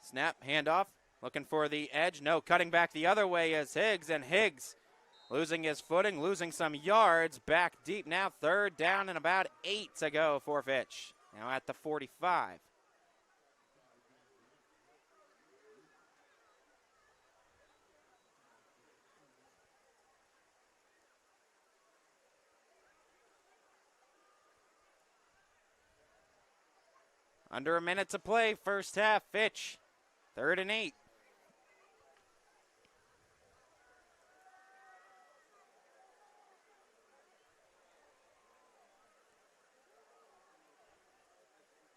Snap, handoff, looking for the edge. No, cutting back the other way is Higgs, and Higgs losing his footing, losing some yards, back deep now, 3rd down and about 8 to go for Fitch. Now at the 45. Under a minute to play, first half, Fitch, 3rd and 8.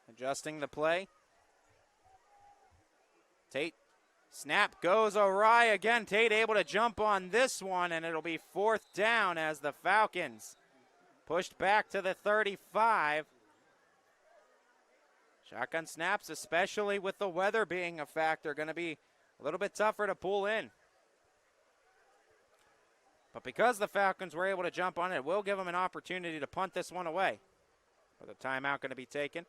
Adjusting the play. Tate, snap goes awry again. Tate able to jump on this one, and it'll be 4th down as the Falcons pushed back to the 35. Shotgun snaps, especially with the weather being a factor, going to be a little bit tougher to pull in. But because the Falcons were able to jump on it, we'll give them an opportunity to punt this one away. With a timeout going to be taken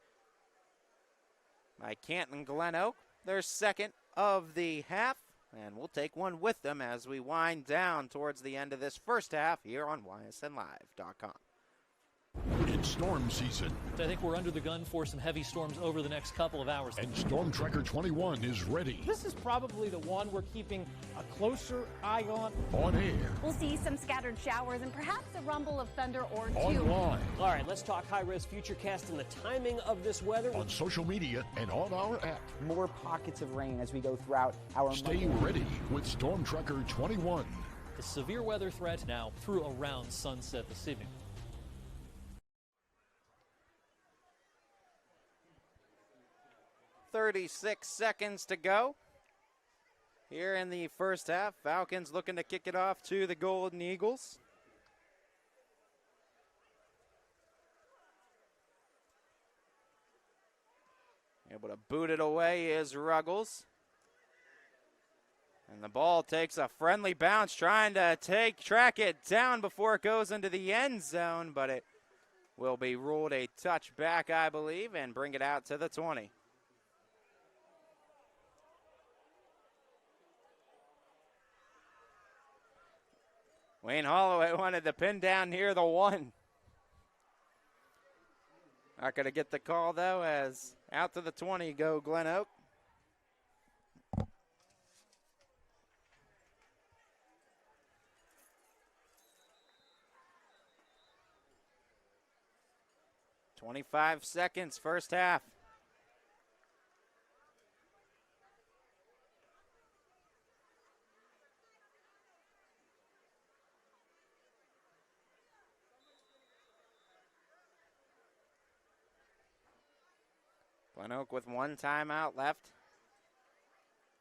by Canton Glen Oak, their 2nd of the half. And we'll take one with them as we wind down towards the end of this first half here on ysnlive.com. It's storm season. I think we're under the gun for some heavy storms over the next couple of hours. And Storm Tracker 21 is ready. This is probably the one we're keeping a closer eye on. On air. We'll see some scattered showers and perhaps a rumble of thunder or two. Online. All right, let's talk high-risk futurecast and the timing of this weather. On social media and on our app. More pockets of rain as we go throughout our Stay ready with Storm Tracker 21. The severe weather threat now through around sunset this evening. 36 seconds to go here in the first half. Falcons looking to kick it off to the Golden Eagles. Able to boot it away is Ruggles. And the ball takes a friendly bounce, trying to track it down before it goes into the end zone, but it will be ruled a touchback, I believe, and bring it out to the 20. Wayne Holloway wanted the pin down near the 1. Not going to get the call, though, as out to the 20 go Glen Oak. "25 seconds, first half. Glen Oak with 1 timeout left.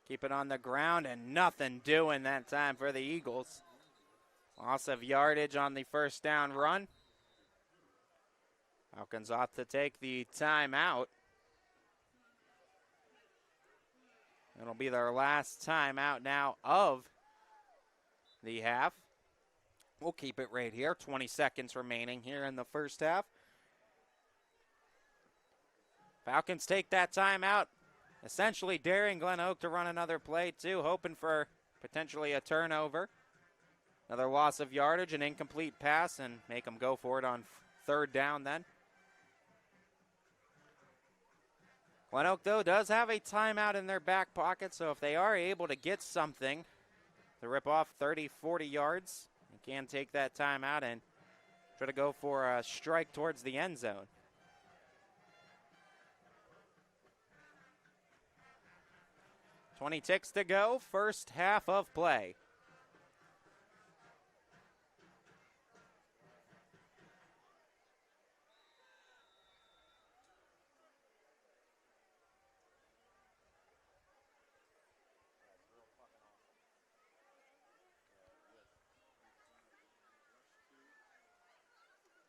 Keep it on the ground and nothing doing that time for the Eagles. Loss of yardage on the first down run. Falcons opt to take the timeout. It'll be their last timeout now of the half. We'll keep it right here. 20 seconds remaining here in the first half. Falcons take that timeout, essentially daring Glen Oak to run another play too, hoping for potentially a turnover. Another loss of yardage, an incomplete pass, and make them go for it on 3rd down then. Glen Oak, though, does have a timeout in their back pocket, so if they are able to get something to rip off 30, 40 yards, they can take that timeout and try to go for a strike towards the end zone. 20 ticks to go, first half of play.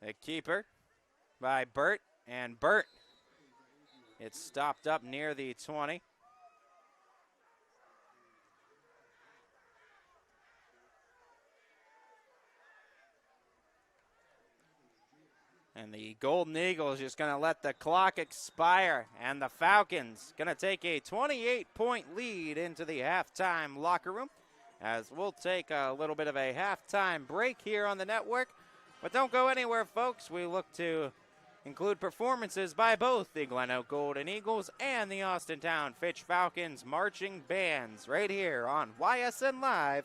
The keeper by Burt, and Burt, it's stopped up near the 20. And the Golden Eagles just going to let the clock expire. And the Falcons going to take a 28-point lead into the halftime locker room as we'll take a little bit of a halftime break here on the network. But don't go anywhere, folks. We look to include performances by both the Glen Oak Golden Eagles and the Austintown Fitch Falcons marching bands right here on ysnlive.com.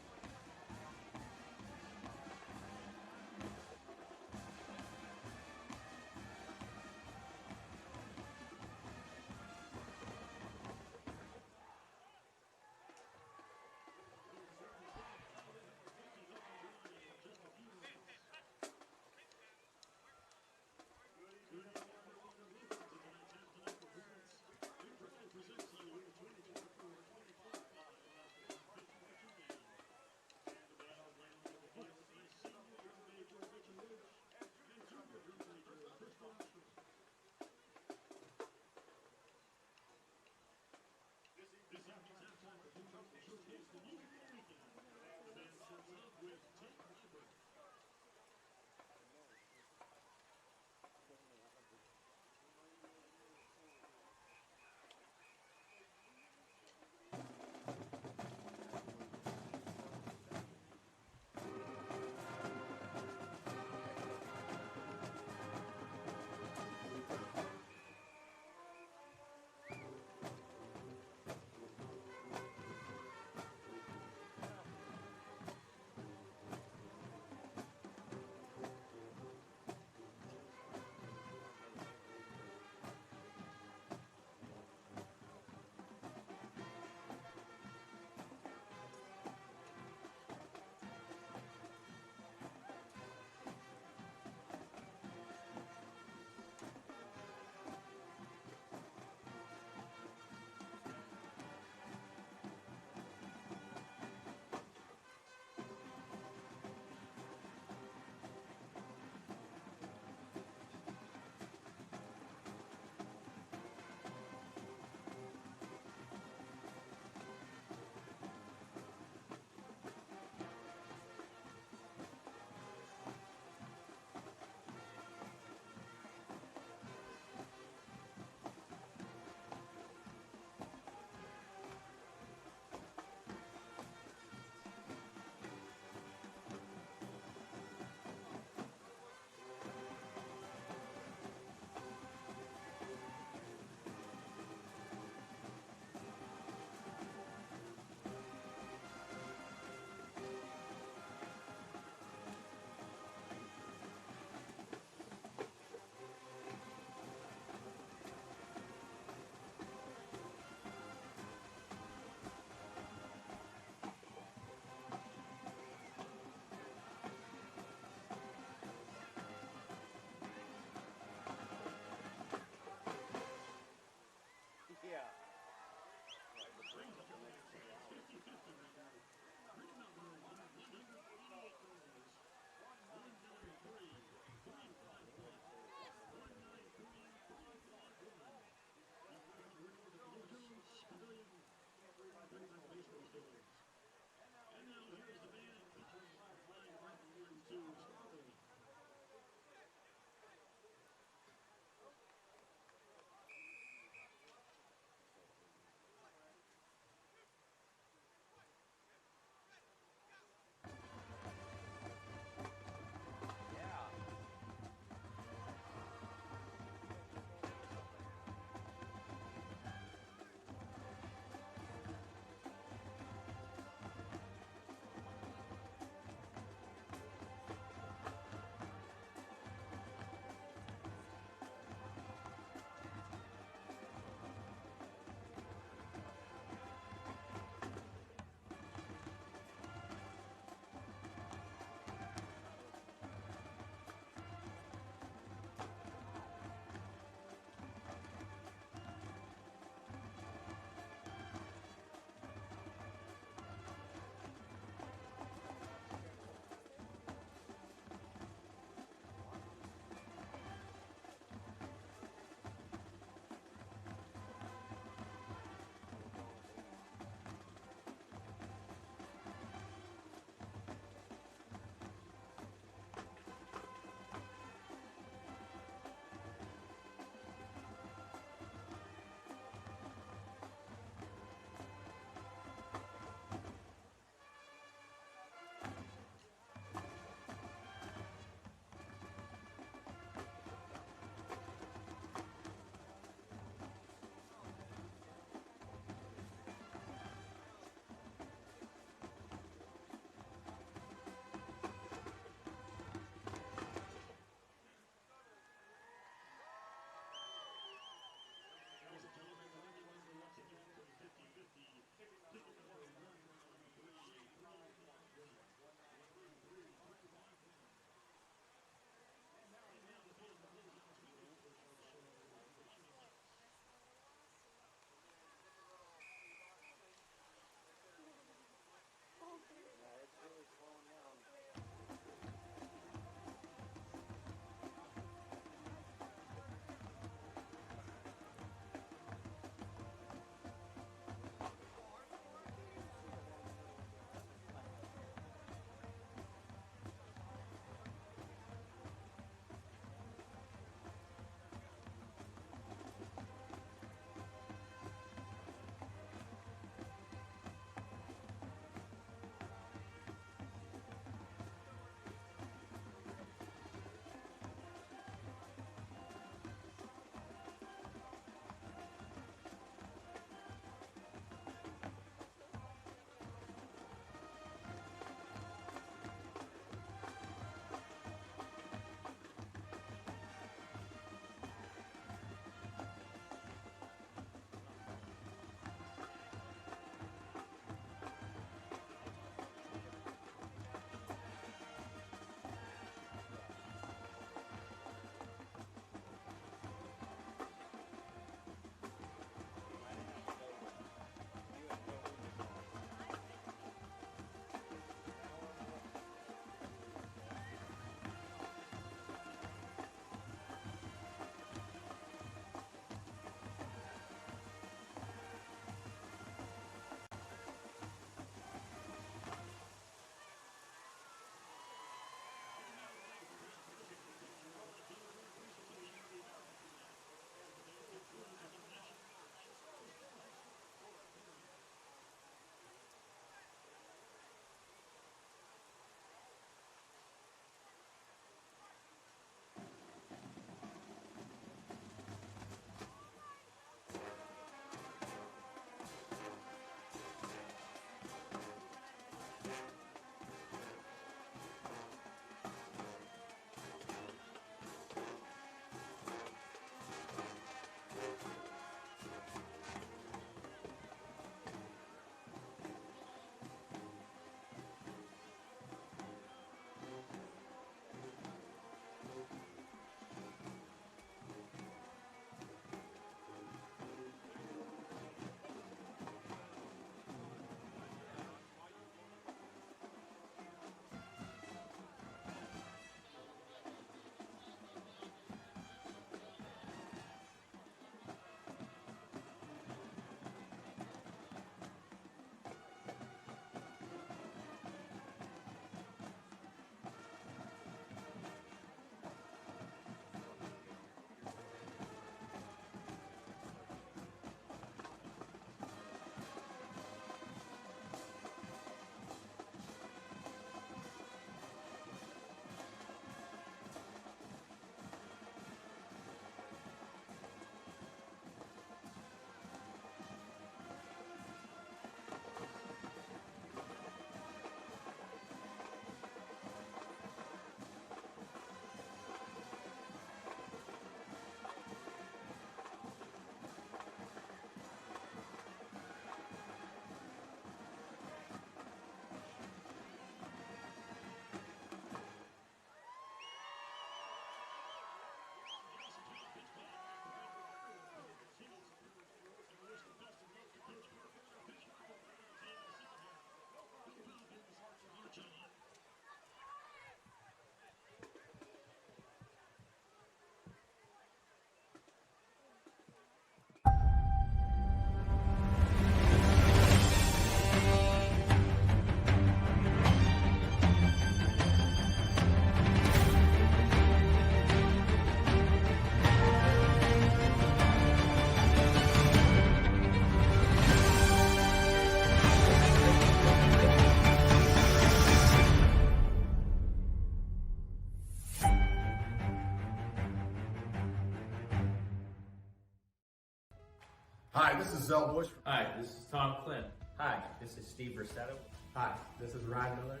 Hi, this is Zell Bush. Hi, this is Tom Glen. Hi, this is Steve Versetto. Hi, this is Ryan Miller.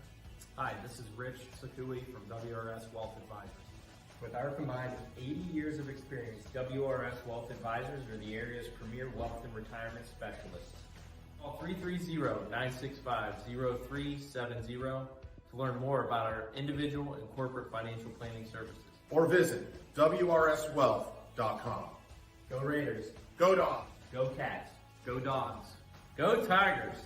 Hi, this is Rich Sakui from WRS Wealth Advisors. With our combined 80 years of experience, WRS Wealth Advisors are the area's premier wealth and retirement specialists. Call 330-965-0370 to learn more about our individual and corporate financial planning services. Or visit WRSwealth.com. Go Raiders. Go Dogs. Go Cats. Go Dogs. Go Tigers.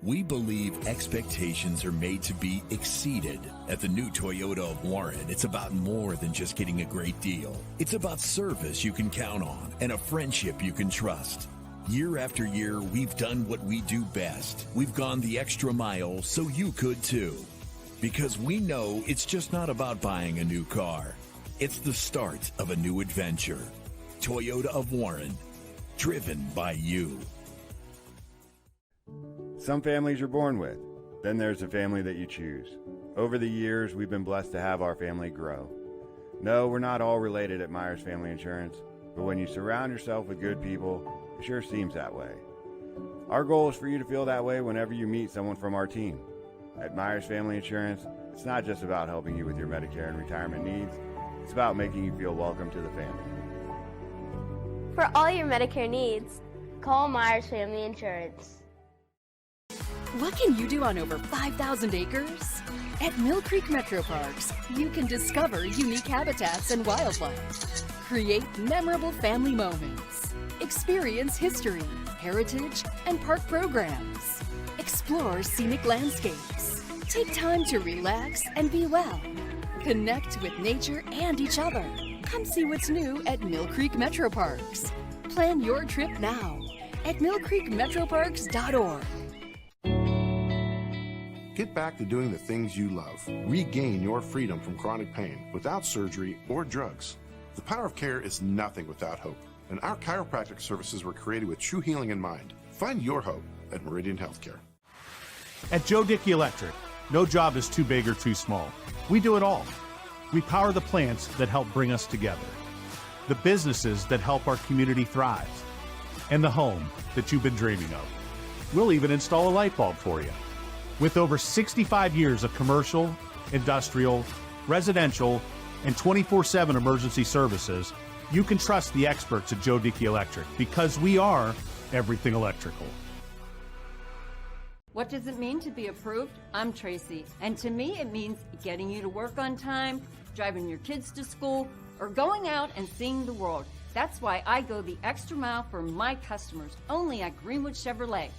We believe expectations are made to be exceeded. At the new Toyota of Warren, it's about more than just getting a great deal. It's about service you can count on and a friendship you can trust. Year after year, we've done what we do best. We've gone the extra mile so you could too. Because we know it's just not about buying a new car. It's the start of a new adventure. Toyota of Warren, driven by you. Some families you're born with. Then there's the family that you choose. Over the years, we've been blessed to have our family grow. No, we're not all related at Myers Family Insurance, but when you surround yourself with good people, it sure seems that way. Our goal is for you to feel that way whenever you meet someone from our team. At Myers Family Insurance, it's not just about helping you with your Medicare and retirement needs, it's about making you feel welcome to the family. For all your Medicare needs, call Myers Family Insurance. What can you do on over 5,000 acres? At Mill Creek Metro Parks, you can discover unique habitats and wildlife, create memorable family moments, experience history, heritage, and park programs, explore scenic landscapes, take time to relax and be well, connect with nature and each other. Come see what's new at Mill Creek Metro Parks. Plan your trip now at millcreekmetroparks.org. Get back to doing the things you love. Regain your freedom from chronic pain without surgery or drugs. The power of care is nothing without hope, and our chiropractic services were created with true healing in mind. Find your hope at Meridian Healthcare. At Joe Dickey Electric, no job is too big or too small. We do it all. We power the plants that help bring us together, the businesses that help our community thrive, and the home that you've been dreaming of. We'll even install a light bulb for you. With over 65 years of commercial, industrial, residential, and 24/7 emergency services, you can trust the experts at Joe Dickey Electric because we are everything electrical. What does it mean to be approved? I'm Tracy, and to me it means getting you to work on time, driving your kids to school, or going out and seeing the world. That's why I go the extra mile for my customers, only at Greenwood Chevrolet.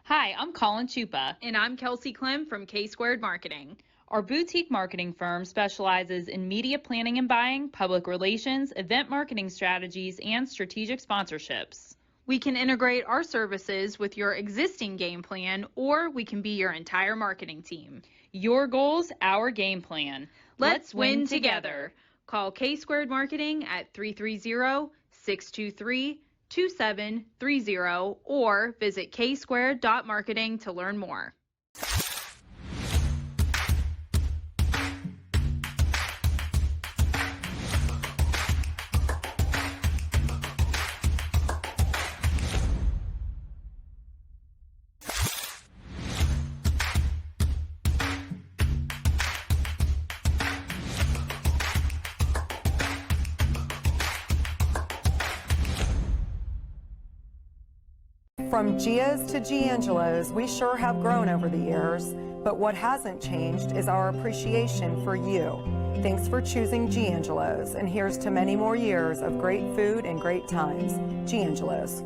Hi, I'm Colin Chupa. And I'm Kelsey Clem from K-Squared Marketing. Our boutique marketing firm specializes in media planning and buying, public relations, event marketing strategies, and strategic sponsorships. We can integrate our services with your existing game plan, or we can be your entire marketing team. Your goals, our game plan. Let's win together. Call K-Squared Marketing at 330-623-2730 or visit ksquared.marketing to learn more. From Gia's to Giangelo's, we sure have grown over the years, but what hasn't changed is our appreciation for you. Thanks for choosing Giangelo's, and here's to many more years of great food and great times. Giangelo's.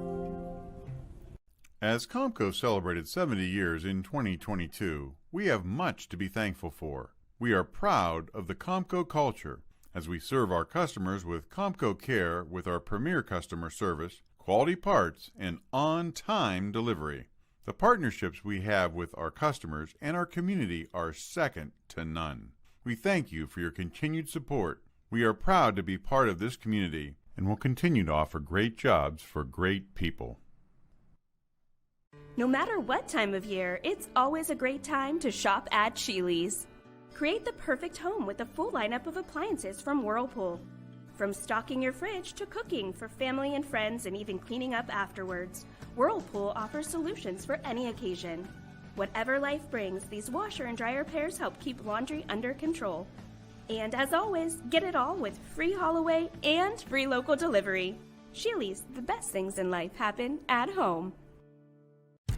As Comco celebrated 70 years in 2022, we have much to be thankful for. We are proud of the Comco culture as we serve our customers with Comco Care with our premier customer service, quality parts, and on-time delivery. The partnerships we have with our customers and our community are second to none. We thank you for your continued support. We are proud to be part of this community and will continue to offer great jobs for great people. No matter what time of year, it's always a great time to shop at Sheely's. Create the perfect home with a full lineup of appliances from Whirlpool. From stocking your fridge to cooking for family and friends and even cleaning up afterwards, Whirlpool offers solutions for any occasion. Whatever life brings, these washer and dryer pairs help keep laundry under control. And as always, get it all with free haul away and free local delivery. Sheely's, the best things in life happen at home.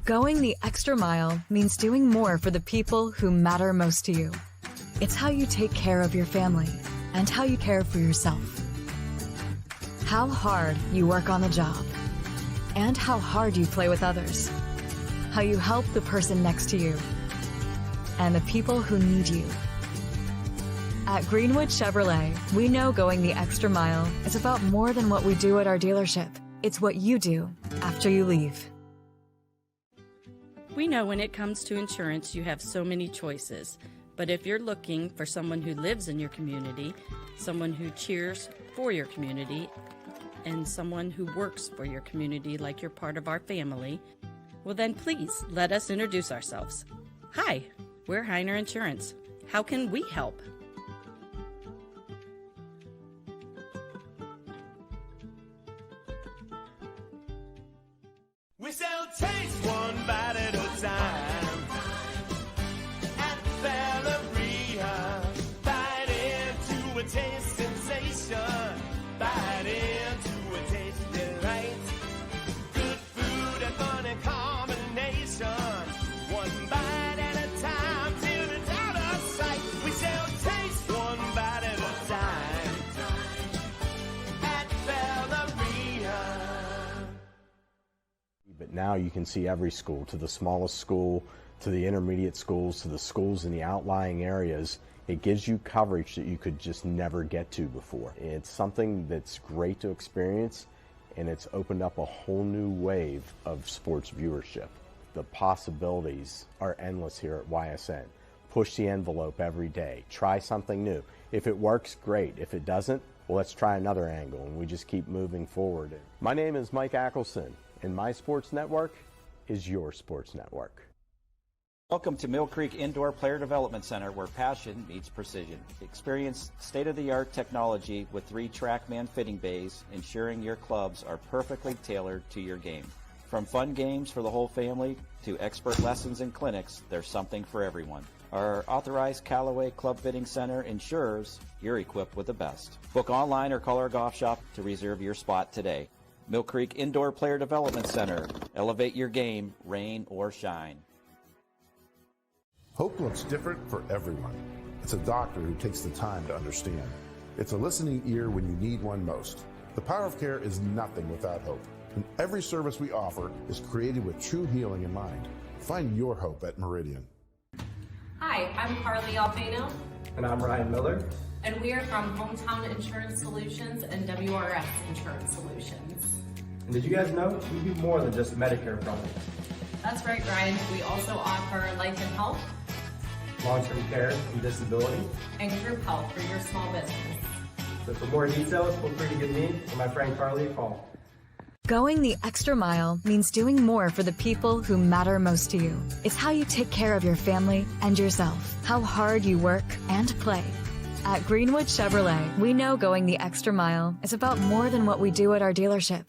Going the extra mile means doing more for the people who matter most to you. It's how you take care of your family and how you care for yourself. How hard you work on the job and how hard you play with others. How you help the person next to you and the people who need you. At Greenwood Chevrolet, we know going the extra mile is about more than what we do at our dealership. It's what you do after you leave. We know when it comes to insurance, you have so many choices. But if you're looking for someone who lives in your community, someone who cheers for your community, and someone who works for your community like you're part of our family, well then please let us introduce ourselves. Hi, we're Heiner Insurance. How can we help? We sell taste one bite at a time. At Valeria, bite into a taste sensation. Bite into a taste delight. Good food and fun in combination. One bite at a time till it's out of sight. We sell taste one bite at a time. At Valeria. But now you can see every school, to the smallest school, to the intermediate schools, to the schools in the outlying areas. It gives you coverage that you could just never get to before. It's something that's great to experience, and it's opened up a whole new wave of sports viewership. The possibilities are endless here at YSN. Push the envelope every day. Try something new. If it works, great. If it doesn't, well, let's try another angle, and we just keep moving forward. My name is Mike Ackelson, and my sports network is your sports network. Welcome to Mill Creek Indoor Player Development Center, where passion meets precision. Experience state-of-the-art technology with 3 TrackMan fitting bays, ensuring your clubs are perfectly tailored to your game. From fun games for the whole family to expert lessons and clinics, there's something for everyone. Our authorized Callaway Club Fitting Center ensures you're equipped with the best. Book online or call our golf shop to reserve your spot today. Mill Creek Indoor Player Development Center. Elevate your game, rain or shine. Hope looks different for everyone. It's a doctor who takes the time to understand. It's a listening ear when you need one most. The power of care is nothing without hope. And every service we offer is created with true healing in mind. Find your hope at Meridian. Hi, I'm Carly Alfano. And I'm Ryan Miller. And we are from Hometown Insurance Solutions and WRS Insurance Solutions. And did you guys know we do more than just Medicare products? That's right, Ryan. We also offer life and health, long-term care and disability, and group health for your small business. So for more details, feel free to give me and my friend Carly a call. Going the extra mile means doing more for the people who matter most to you. It's how you take care of your family and yourself, how hard you work and play. At Greenwood Chevrolet, we know going the extra mile is about more than what we do at our dealership.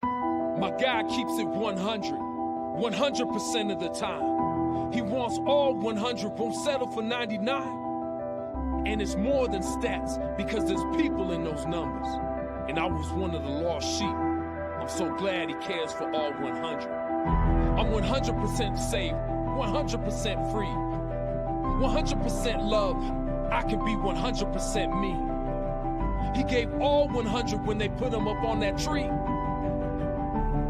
My guy keeps it 100% of the time. He wants all 100, won't settle for 99. And it's more than stats, because there's people in those numbers. And I was one of the lost sheep. I'm so glad he cares for all 100. I'm 100% safe, 100% free, 100% love. I can be 100% me. He gave all 100 when they put him up on that tree.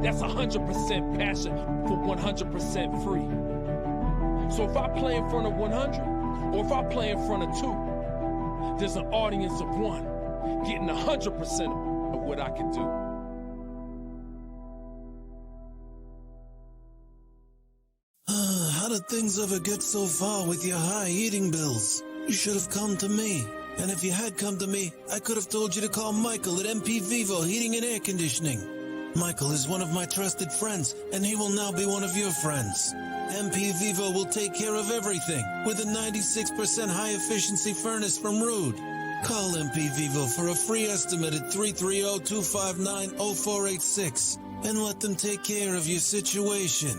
That's 100% passion for 100% free. So if I play in front of 100, or if I play in front of 2, there's an audience of 1 getting 100% of what I can do. How did things ever get so far with your high heating bills? You should have come to me. And if you had come to me, I could have told you to call Michael at MP Vivo Heating and Air Conditioning. Michael is one of my trusted friends, and he will now be one of your friends. MP Vivo will take care of everything with a 96% high-efficiency furnace from Rude. Call MP Vivo for a free estimate at 330-259-0486 and let them take care of your situation.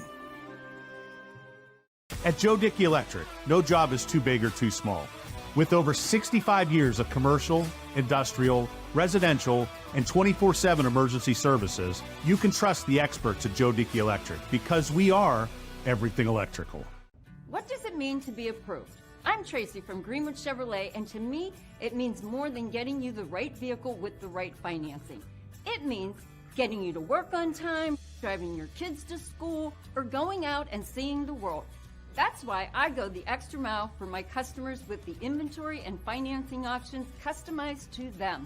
At Joe Dickey Electric, no job is too big or too small. With over 65 years of commercial, industrial, residential, and 24/7 emergency services, you can trust the experts at Joe Dickey Electric because we are everything electrical. What does it mean to be approved? I'm Tracy from Greenwood Chevrolet, and to me, it means more than getting you the right vehicle with the right financing. It means getting you to work on time, driving your kids to school, or going out and seeing the world. That's why I go the extra mile for my customers with the inventory and financing options customized to them.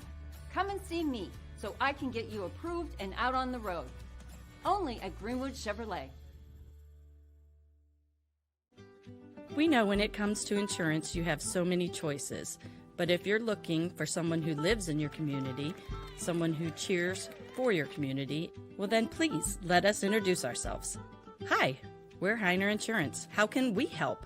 Come and see me so I can get you approved and out on the road. Only at Greenwood Chevrolet. We know when it comes to insurance, you have so many choices. But if you're looking for someone who lives in your community, someone who cheers for your community, well then please let us introduce ourselves. Hi, we're Heiner Insurance. How can we help?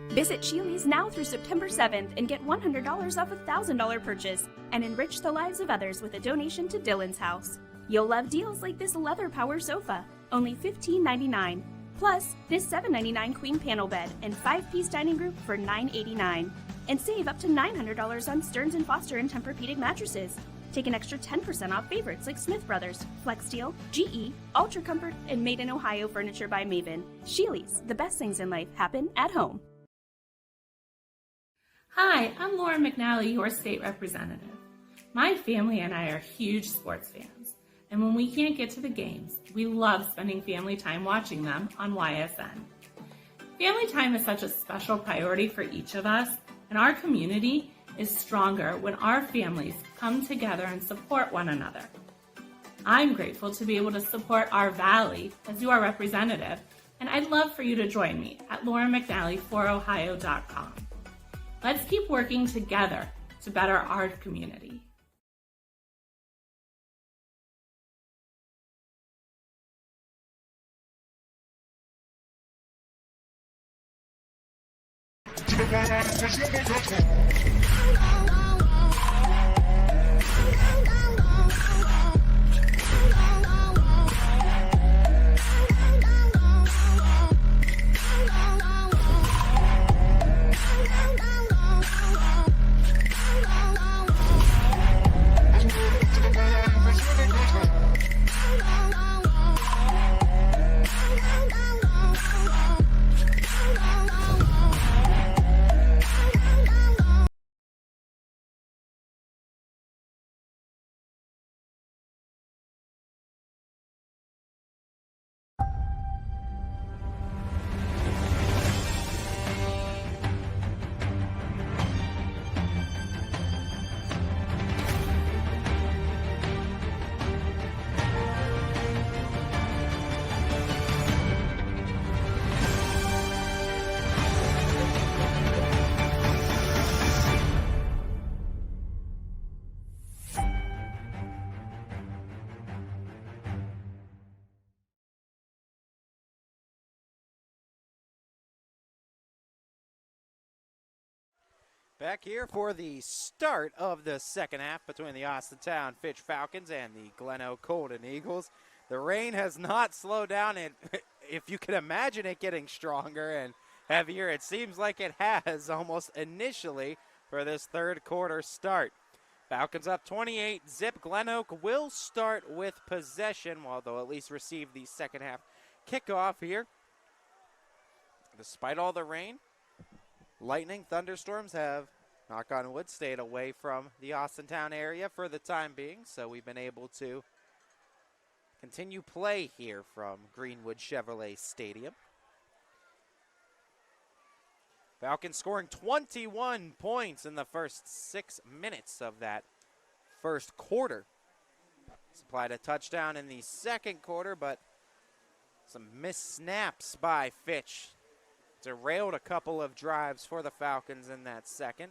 Visit Sheely's now through September 7th and get $100 off a $1,000 purchase and enrich the lives of others with a donation to Dylan's House. You'll love deals like this leather power sofa, only $15.99. Plus, this $7.99 queen panel bed and 5-piece dining group for $9.89. And save up to $900 on Stearns & Foster and Tempur-Pedic mattresses. Take an extra 10% off favorites like Smith Brothers, FlexSteel, GE, Ultra Comfort, and Made in Ohio Furniture by Maven. Sheely's, the best things in life happen at home. Hi, I'm Lauren McNally, your state representative. My family and I are huge sports fans, and when we can't get to the games, we love spending family time watching them on YSN. Family time is such a special priority for each of us, and our community is stronger when our families come together and support one another. I'm grateful to be able to support our Valley as your representative, and I'd love for you to join me at laurenmcnally4ohio.com. Let's keep working together to better our community. Back here for the start of the second half between the Austintown Fitch Falcons and the Glen Colden Eagles. The rain has not slowed down, and if you can imagine it getting stronger and heavier, it seems like it has almost initially for this third quarter start. Falcons up 28-zip. Glen Oak will start with possession, while they'll at least receive the second half kickoff here. Despite all the rain, lightning, thunderstorms have, knock on wood, stayed away from the Austintown area for the time being, so we've been able to continue play here from Greenwood Chevrolet Stadium. Falcons scoring 21 points in the first 6 minutes of that first quarter. Supplied a touchdown in the second quarter, but some missed snaps by Fitch derailed a couple of drives for the Falcons in that second.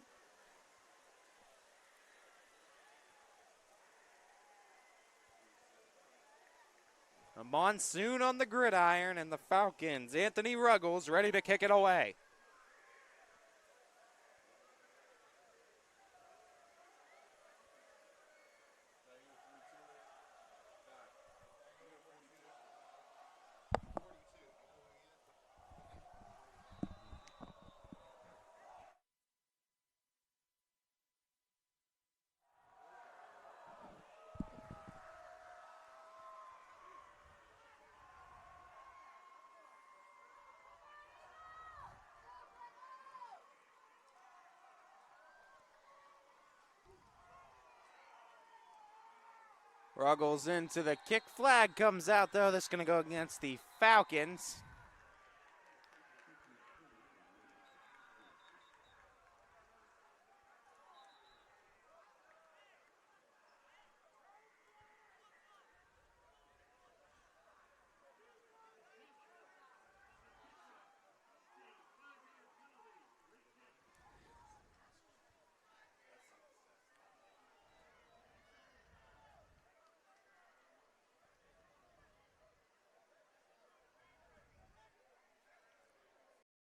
A monsoon on the gridiron, and the Falcons, Anthony Ruggles, ready to kick it away. Ruggles into the kick. Flag comes out, though. This is going to go against the Falcons.